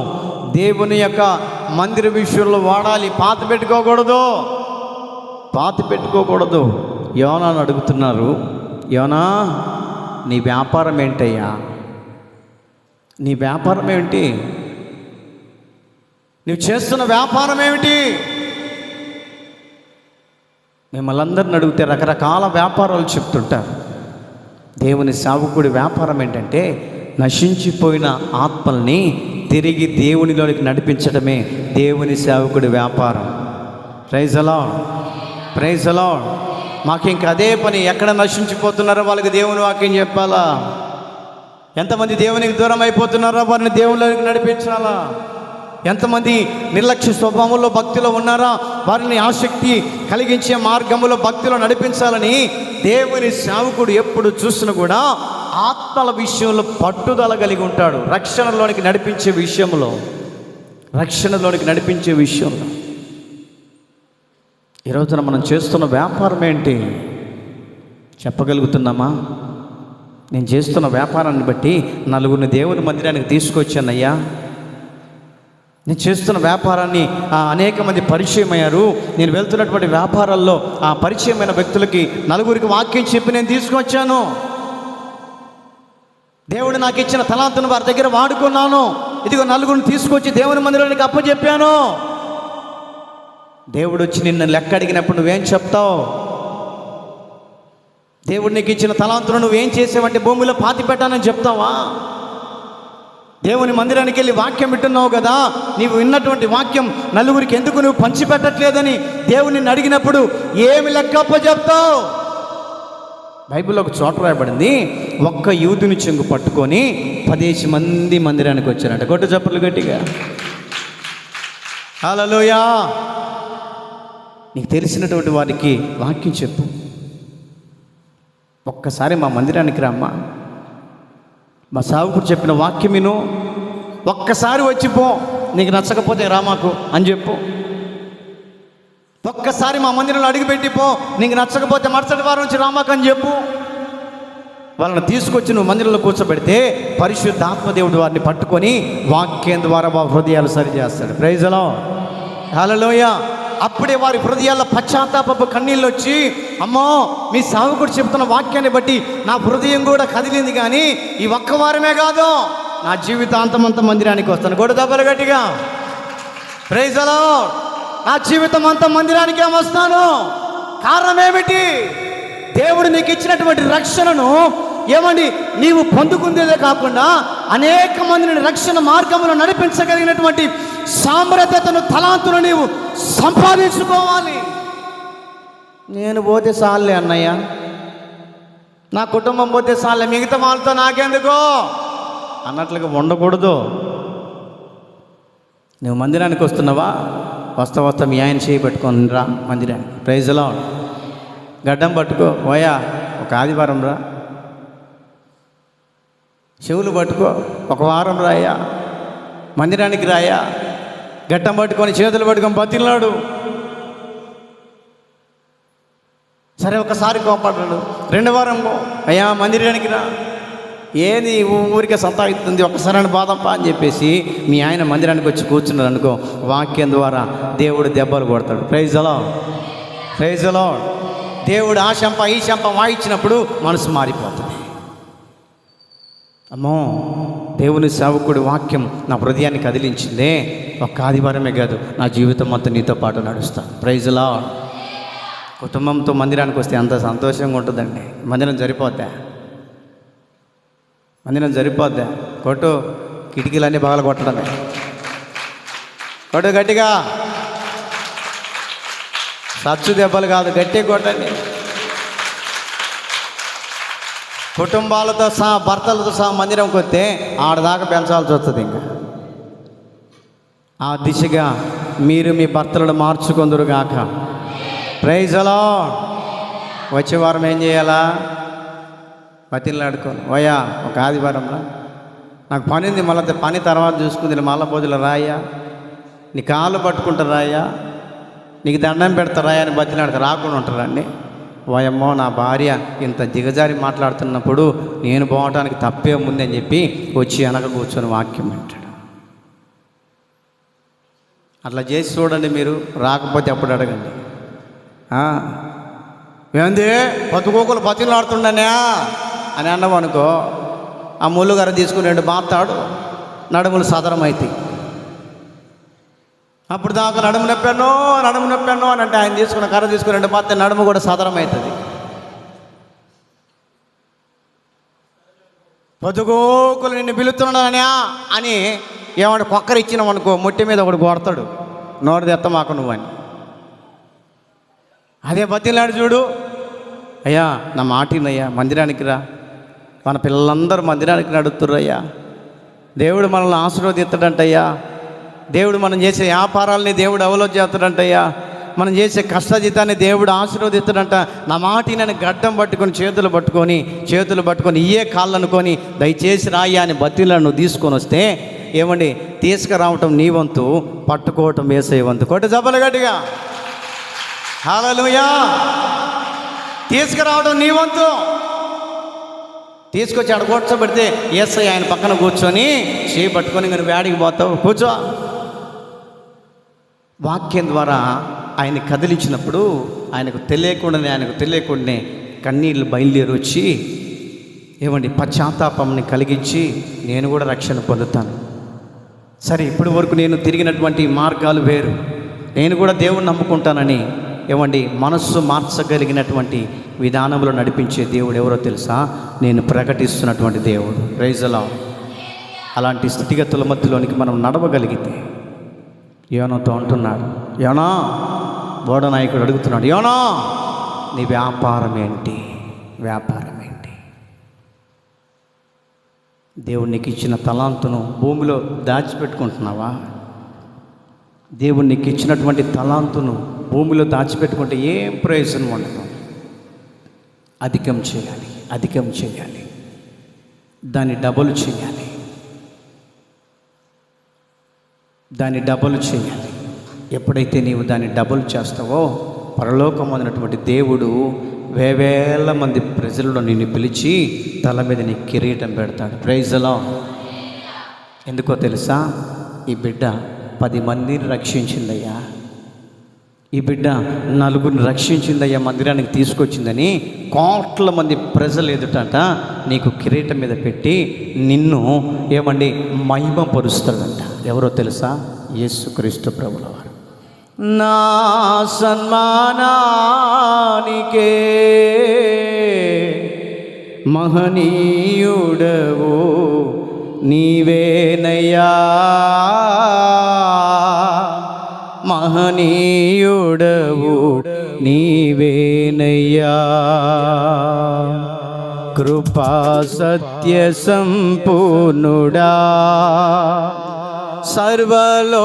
A: దేవుని యొక్క మందిర విషయంలో వాడాలి. పాతి పెట్టుకోకూడదు. యోనాను అడుగుతున్నారు, యోనా నీ వ్యాపారం ఏంటయ్యా? నీ వ్యాపారం ఏమిటి? నువ్వు చేస్తున్న వ్యాపారం ఏమిటి? మిమ్మల్ని అందరిని అడిగితే రకరకాల వ్యాపారాలు చెప్తుంటారు. దేవుని సేవకుడి వ్యాపారం ఏంటంటే నశించిపోయిన ఆత్మల్ని తిరిగి దేవునిలోనికి నడిపించడమే దేవుని సేవకుడి వ్యాపారం. Praise the lord. Praise the Lord. మాకు ఇంకా అదే పని. ఎక్కడ నశించిపోతున్నారో వాళ్ళకి దేవుని వాక్యం చెప్పాలా? ఎంతమంది దేవునికి దూరం అయిపోతున్నారో వారిని దేవునిలోనికి నడిపించాలా? ఎంతమంది నిర్లక్ష్య స్వభావంలో భక్తిలో ఉన్నారా వారిని ఆసక్తి కలిగించే మార్గంలో భక్తిలో నడిపించాలని దేవుని సేవకుడు ఎప్పుడు చూసినా కూడా ఆత్మల విషయంలో పట్టుదల కలిగి ఉంటాడు. రక్షణలోనికి నడిపించే విషయంలో ఈ రోజున మనం చేస్తున్న వ్యాపారం ఏంటి చెప్పగలుగుతున్నామా? నేను చేస్తున్న వ్యాపారాన్ని బట్టి నలుగురిని దేవుని మందిరానికి తీసుకొచ్చానయ్యా. నేను చేస్తున్న వ్యాపారాన్ని అనేక మంది పరిచయం అయ్యారు. నేను వెళ్తున్నటువంటి వ్యాపారాల్లో ఆ పరిచయమైన వ్యక్తులకి నలుగురికి వాక్యం చెప్పి నేను తీసుకొచ్చాను. దేవుడు నాకు ఇచ్చిన తలాంతును వారి దగ్గర వాడుకున్నాను. ఇదిగో నలుగురిని తీసుకొచ్చి దేవుని మందిరానికి అప్పచెప్పాను. దేవుడు వచ్చి నిన్ను లెక్క అడిగినప్పుడు నువ్వేం చెప్తావు? దేవుడు నీకు ఇచ్చిన తలాంతును నువ్వేం చేసావంటే భూమిలో పాతి పెట్టానని చెప్తావా? దేవుని మందిరానికి వెళ్ళి వాక్యం వింటున్నావు కదా, నీవు విన్నటువంటి వాక్యం నలుగురికి ఎందుకు నువ్వు పంచిపెట్టట్లేదని దేవుని అడిగినప్పుడు ఏమి లెక్కప్ప చెప్తావు? బైబిల్లో ఒక చోట రాయబడింది, ఒక్క యూదుని చెంగు పట్టుకొని 10 మంది మందిరానికి వచ్చారంట. కొట్టు చప్పట్లు గట్టిగా. హల్లెలూయా. నీకు తెలిసినటువంటి వారికి వాక్యం చెప్పు. ఒక్కసారి మా మందిరానికి రామ్మా, మా సావుకుడు చెప్పిన వాక్యం విను, ఒక్కసారి వచ్చిపో, నీకు నచ్చకపోతే రామాకు అని చెప్పు. ఒక్కసారి మా మందిరంలో అడుగుపెట్టిపో, నీకు నచ్చకపోతే మరుసటి వారం నుంచి రామాకు అని చెప్పు. వాళ్ళని తీసుకొచ్చి నువ్వు మందిరంలో కూర్చోబెడితే పరిశుద్ధాత్మదేవుడు వారిని పట్టుకొని వాక్యం ద్వారా వారి హృదయాలు సరిచేస్తాడు. ప్రైజ్ ది లార్డ్, హల్లెలూయా. అప్పుడే వారి హృదయాల్లో పశ్చాత్తాపపు కన్నీళ్ళు వచ్చి, అమ్మో మీ సావుకుడు చెప్తున్న వాక్యాన్ని బట్టి నా హృదయం కూడా కదిలింది, కానీ ఈ ఒక్క వారమే కాదు, నా జీవితాంతం అంతా మందిరానికి వస్తాను. కూడా దెబ్బలు గట్టిగా ప్రైజ్ ది లార్డ్. నా జీవితం అంతా మందిరానికే వస్తాను. కారణం ఏమిటి? దేవుడు నీకు ఇచ్చినటువంటి రక్షణను ఏమండి నీవు పొందుకుందేదే కాకుండా అనేక మందిని రక్షణ మార్గంలో నడిపించగలిగినటువంటి సామర్థ్యతను, తలాంతును నీవు సంపాదించుకోవాలి. నేను పోతే చాలే అన్నయ్య, నా కుటుంబం పోతే చాలే, మిగతా వాళ్ళతో నాకెందుకో అన్నట్లుగా ఉండకూడదు. నువ్వు మందిరానికి వస్తున్నావా? వస్తా మీ ఆయన చేయి పట్టుకొని రా మందిరానికి. Praise the Lord. గడ్డం పట్టుకో, ఓయా ఒక ఆదివారం రా. చెవులు పట్టుకో, ఒక వారం రాయా, మందిరానికి రాయా. గడ్డం పట్టుకొని చేతులు పట్టుకొని బతిలాడు. సరే ఒకసారి కోపడ్డాడు, 2వ వారం అయ్యా మందిరానికి రా. ఏది ఊరికే సంతాయిస్తుంది, ఒక్కసారి బాధంపా అని చెప్పేసి మీ ఆయన మందిరానికి వచ్చి కూర్చున్నాడు అనుకో, వాక్యం ద్వారా దేవుడు దెబ్బలు కొడతాడు. Praise the lord, praise the Lord. దేవుడు ఆ శంప ఈ శంప వాయించినప్పుడు మనసు మారిపోతుంది. అమ్మో, దేవుని సేవకుడి వాక్యం నా హృదయాన్ని కదిలించిందే, ఒక్క ఆదివారమే కాదు, నా జీవితం మొత్తం నీతో పాటు నడుస్తాను. Praise the lord. కుటుంబంతో మందిరానికి వస్తే అంత సంతోషంగా ఉంటుందండి. మందిరం సరిపోద్దా? మందిరం సరిపోద్దా? కొట్టు, కిటికీలన్నీ బాగా కొట్టడమే. కొట్టు గట్టిగా, సచ్చు దెబ్బలు కాదు, గట్టిగా కొట్టండి. కుటుంబాలతో సహా, భర్తలతో సహా మందిరంకి వస్తే ఆడదాకా పెంచాల్సి వస్తుంది. ఇంకా ఆ దిశగా మీరు మీ భర్తలను మార్చుకొందురుగాక. Praise the lord. వచ్చే వారం ఏం చేయాలా? బతిలాడుకోను, ఓయా ఒక ఆదివారంలో నాకు పని ఉంది, మళ్ళీ పని తర్వాత చూసుకుంది, మళ్ళీ బోధులు రాయ్యా, నీ కాళ్ళు పట్టుకుంటారు రాయ్యా, నీకు దండం పెడతారా అని బతిలాడతా, రాకుండా ఉంటారండి. ఓయమ్మో నా భార్య ఇంత దిగజారి మాట్లాడుతున్నప్పుడు నేను పోవటానికి తప్పే ఉంది అని చెప్పి వచ్చి వెనక కూర్చొని వాక్యం వింటాడు. అట్లా చేసి చూడండి మీరు, రాకపోతే అప్పుడు అడగండి. ఏంది బతుకోకులు బతిలాడుతుండనే అని అన్నావు అనుకో, ఆ ముళ్ళుగారు తీసుకుని 2 బాతాడు, నడుములు సదరమైతే అప్పుడు దాకా నడుము నొప్పాను అని అంటే ఆయన తీసుకున్న కర్ర తీసుకుని 2 బాతే నడుము కూడా సదరమవుతుంది. పొద్దుగోకులు నిన్ను పిలుస్తున్నాడా అని ఏమంటే కొక్కరు ఇచ్చినాం అనుకో, ముట్టి మీద ఒకడు కొడతాడు, నోరు తెత్తమాక నువ్వని. అదే బతిలాడు చూడు, అయ్యా నా మాటినయ్యా, మందిరానికి రా, మన పిల్లలందరూ మందిరానికి నడుతుర్రయ్యా, దేవుడు మనల్ని ఆశీర్వదిస్తాడంటయ్యా, దేవుడు మనం చేసే వ్యాపారాలని దేవుడు అవలోకి చేస్తాడంటయ్యా, మనం చేసే కష్టజీతాన్ని దేవుడు ఆశీర్వదిస్తాడంట. నా మాటి నేను గడ్డం పట్టుకొని చేతులు పట్టుకొని ఇయ్యే కాళ్ళు అనుకొని దయచేసి రాయ్యా అని బతిలను నువ్వు తీసుకొని వస్తే ఏమండి, తీసుకురావటం నీ వంతు, పట్టుకోవటం యేసయ్య వంతు. కొట్టు జబ్బలు గట్టిగా, హల్లెలూయా. తీసుకురావడం నీ వంతు. తీసుకొచ్చి ఆడ కూర్చోబెడితే యేసయ్య ఆయన పక్కన కూర్చొని చేయి పట్టుకొని నేను వేడికి పోతావు, కూర్చో. వాక్యం ద్వారా ఆయన కదిలించినప్పుడు ఆయనకు తెలియకుండానే కన్నీళ్ళు బయలుదేరి వచ్చి ఏమండి పశ్చాత్తాపంని కలిగించి నేను కూడా రక్షణ పొందుతాను. సరే ఇప్పటి వరకు నేను తిరిగినటువంటి మార్గాలు వేరు, నేను కూడా దేవుణ్ణి నమ్ముకుంటానని ఏమండి మనస్సు మార్చగలిగినటువంటి విధానంలో నడిపించే దేవుడు ఎవరో తెలుసా? నేను ప్రకటిస్తున్నటువంటి దేవుడు. Praise the Lord. అలాంటి స్థితిగతుల మధ్యలోనికి మనం నడవగలిగితే, యోనాతో అంటున్నాడు, యోనా, బోధనాయకుడు అడుగుతున్నాడు, యోనా నీ వ్యాపారం ఏంటి? దేవునికి ఇచ్చిన తలాంతును భూమిలో దాచిపెట్టుకుంటున్నావా? దేవునికి ఇచ్చినటువంటి తలాంతును భూమిలో దాచిపెట్టుకుంటే ఏం ప్రయోజనం ఉండదు. అధికం చేయాలి. దాన్ని డబుల్ చేయాలి, దాన్ని డబుల్ చేయాలి. ఎప్పుడైతే నీవు దాన్ని డబుల్ చేస్తావో పరలోకమైనటువంటి దేవుడు వేవేల మంది ప్రజల్లో నిన్ను పిలిచి తల మీద నీ కిరీటం పెడతాడు. Praise Lord. ఎందుకో తెలుసా? ఈ బిడ్డ 10 మందిని రక్షించిందయ్యా, ఈ బిడ్డ 4గురిని రక్షించిందయ్యా, మందిరానికి తీసుకొచ్చిందని కోట్ల మంది ప్రజలు ఎదుటంట నీకు కిరీటం మీద పెట్టి నిన్ను ఏమండి మహిమపరుస్తాడంట. ఎవరో తెలుసా? యేసుక్రీస్తు ప్రభుల వారు. నా సన్మానానికే మహనీయుడవు నీవేనయ్యా, మహనీయుడవు నీవేనయ్యా. కృపా సత్య సంపూర్ణుడా, సర్వలోకానికే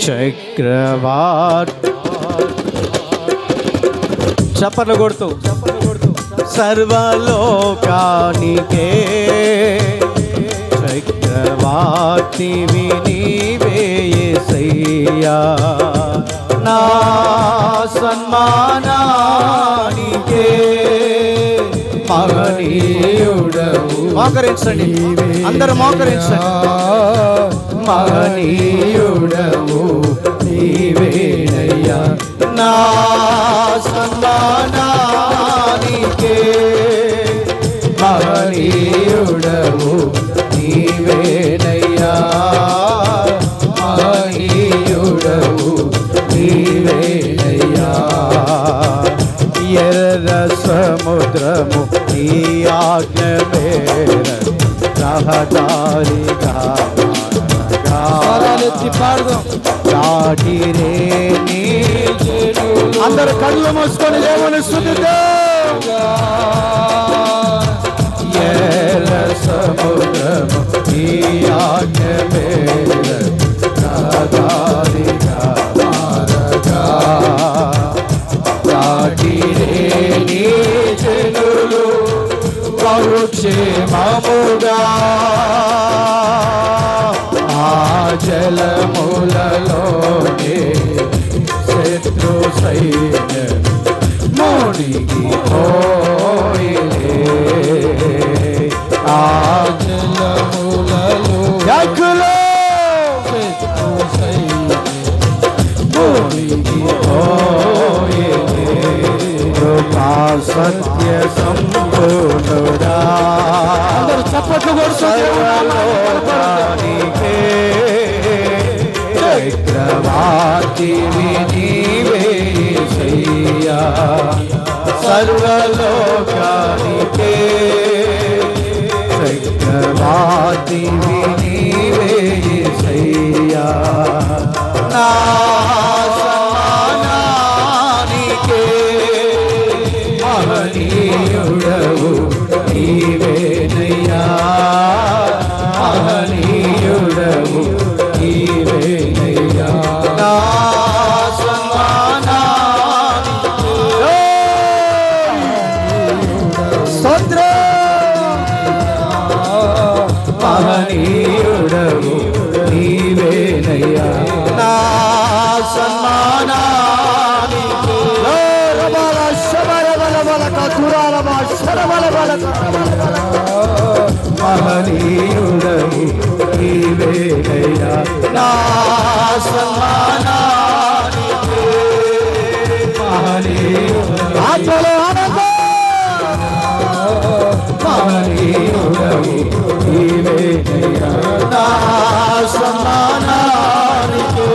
A: చక్రవర్తి. చప్పట్లు కొడుతూ సర్వలోకానికే చక్రవర్తివి నీవే యేసయ్యా. నా సన్మానానికే మహనీయుడవు. మోకరించండి, అందరూ మోకరించండి. మహనీయుడవు నీవేనయ్యా, నా సన్మానానికే మహనీయుడవు నీవేనయ్యా, మహనీయుడవు నీవేనయ్యా. ఎర్ర సముద్రము నీ ఆజ్ఞ మేర రహదారిగా దాటిరే నీ. అందరు కళ్ళు మూసుకొని దేవుని స్తుతిద్దాం. ఎర్ర సముద్రము నీ ఆజ్ఞ మేర రహదారిగా దాటిరే నీ జనులు క్షేమముగా. ఆ జలములలోనే శత్రు సైన్యం మునిగి పోయిలే. ఆ జలములలో శత్రు సైన్యం మునిగి పోయిలే. కృపా సత్య సంపూర్ణుడా, చప్పట్లు కొడుతానికే చక్రవర్తివి నీవే యేసయ్యా. సర్వలోకానికే చక్రవర్తివి నీవే యేసయ్యా. నా సన్మానానికే మహనీయుడవు నీవేనయ్యా, మహనీయుడవు నీవేనయ్యా. నా సన్మానానికే స్తోత్రం. మహనీయుడవు నీవేనయ్యా, నా సన్మానానికే. మహనీయుడవు నీవేనయ్యా, నా సన్మానానికే మహనీయుడవు. మహనీయుడవు నీవేనయ్యా, నా సన్మానానికే.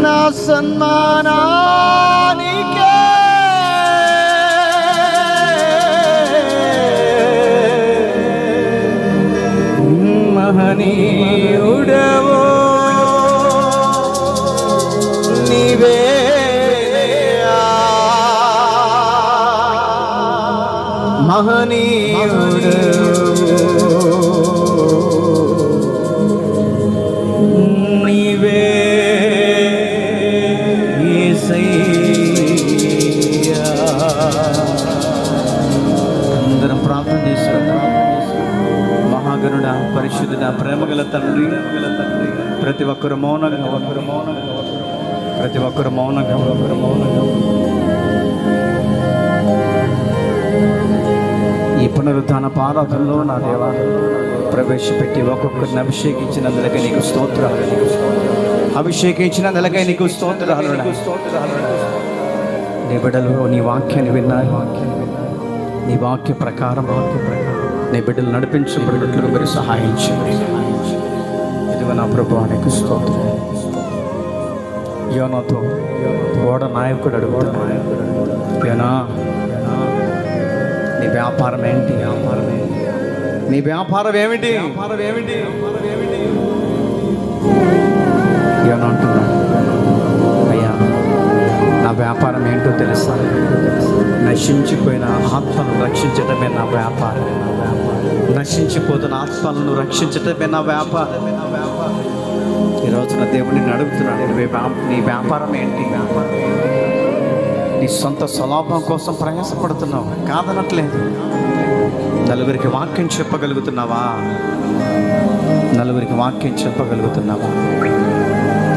A: నా సన్మానానికే మహనీయుడవో నీవే మహనీయుడు నీవే యేసయ్యా. అందరం ప్రార్థన చేసుకుందాం. మహాగణుడా, పరిశుద్ధుడా, ప్రేమగల తండ్రి, ప్రతి ఒక్కరు మౌనంగా ప్రతి ఒక్కరు మౌనంగా ఈ పునరుద్ధాన ఆరాధనలో నా దేవా ప్రవేశపెట్టి ఒక్కొక్కరిని అభిషేకించినందులకై నీకు స్తోత్రాలు, అభిషేకించినందులకై నీకు స్తోత్రాలు. నీ బిడ్డలు నీ వాక్యాన్ని విన్నారు, నీ వాక్య ప్రకారం నీ బిడ్డలు నడిపించబడినట్లు మీరు సహాయం చేయండి. ఇదిగో నా ప్రభువా నీకు స్తోత్రం. యోనాతో ఓడ నాయకుడు అడుగుతున్నాడు, యోనా నీ వ్యాపారం ఏంటి? నీ వ్యాపారం ఏమిటి? నశించిపోయిన ఆత్మను రక్షించటమే నా వ్యాపారం. నశించిపోతున్న ఆత్మలను రక్షించటమే నా వ్యాపారం. ఈ రోజున దేవుడిని అడుగుతున్నాను, నీ వ్యాపారం ఏంటి? నీ సొంత స్వలాభం కోసం ప్రయాసపడుతున్నావు, కాదనట్లేదు. నలుగురికి వాక్యం చెప్పగలుగుతున్నావా? నలుగురికి వాక్యం చెప్పగలుగుతున్నావా?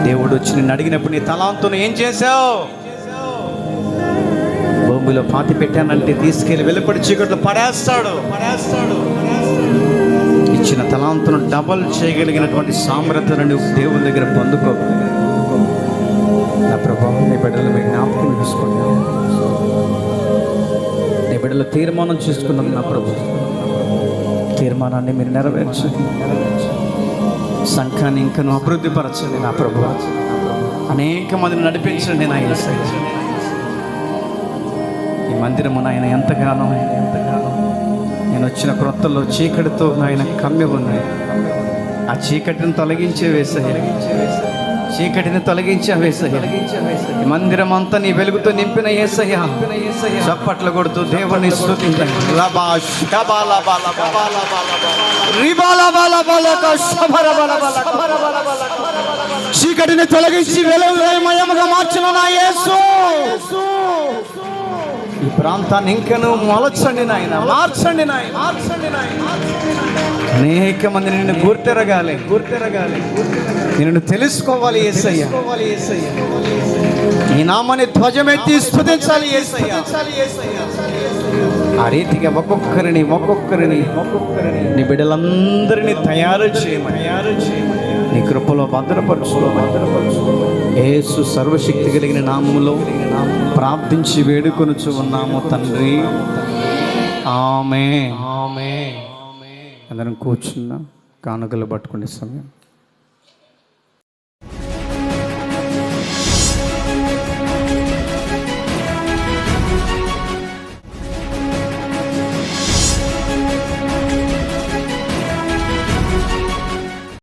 A: దేవుడు వచ్చి నిన్ను అడిగినప్పుడు నీ తలాంతును ఏం చేశావు? భూమిలో పాతి పెట్టానంటే తీసుకెళ్ళి వెలుపడి చీకట్లో పడేస్తాడు. ఇచ్చిన తలాంతును డబల్ చేయగలిగినటువంటి సామర్థ్యాన్ని నువ్వు దేవుని దగ్గర పొందుకో. నా ప్రభావం నీ బిడ్డలు మీ జ్ఞాపకం చూసుకోండి. నీ బిడ్డలు తీర్మానం చేసుకున్నాం. నా ప్రభు తీర్మానాన్ని మీరు నెరవేర్చండి. సంఘాన్ని ఇంకను అభివృద్ధి పరచండి. నా ప్రభు అనేక మందిని నడిపించండి. నా యేసయ్య ఈ మందిరము నాయన ఎంతగానో నేను వచ్చిన క్రొత్తలో చీకటితో నాయన కమ్మి ఉన్నాయి. ఆ చీకటిని తొలగించే వేసయ్య, చీకటిని తొలగించే వేసయ్య. ఈ మందిరం అంతా నీ వెలుగుతో నింపిన యేసయ్య. చప్పట్లు కొడుతూ దేవుని స్తుతించండి. చీకటిని తొలగించి వెలుగుమయముగా మార్చిన నా యేసు. ఈ ప్రాంతాన్ని ఇంకను మొలచండి నాయన, మార్చండి నాయన. అనేక మంది నిన్ను గుర్తెరగాలి, నిన్ను తెలుసుకోవాలి యేసయ్య. ఈ నామాన్ని ధ్వజమెత్తి స్తుతించాలి యేసయ్య. ఆ రీతిగా ఒక్కొక్కరిని నీ బిడ్డలందరినీ తయారు చేయమని నీ కృపలో భద్రపరచు. యేసు సర్వశక్తి కలిగిన నామములో ప్రార్థించి వేడుకొనుచు ఉన్నాము తండ్రి. ఆమేన్. అందరం కూర్చున్నా, కానుకలు పట్టుకునే సమయం.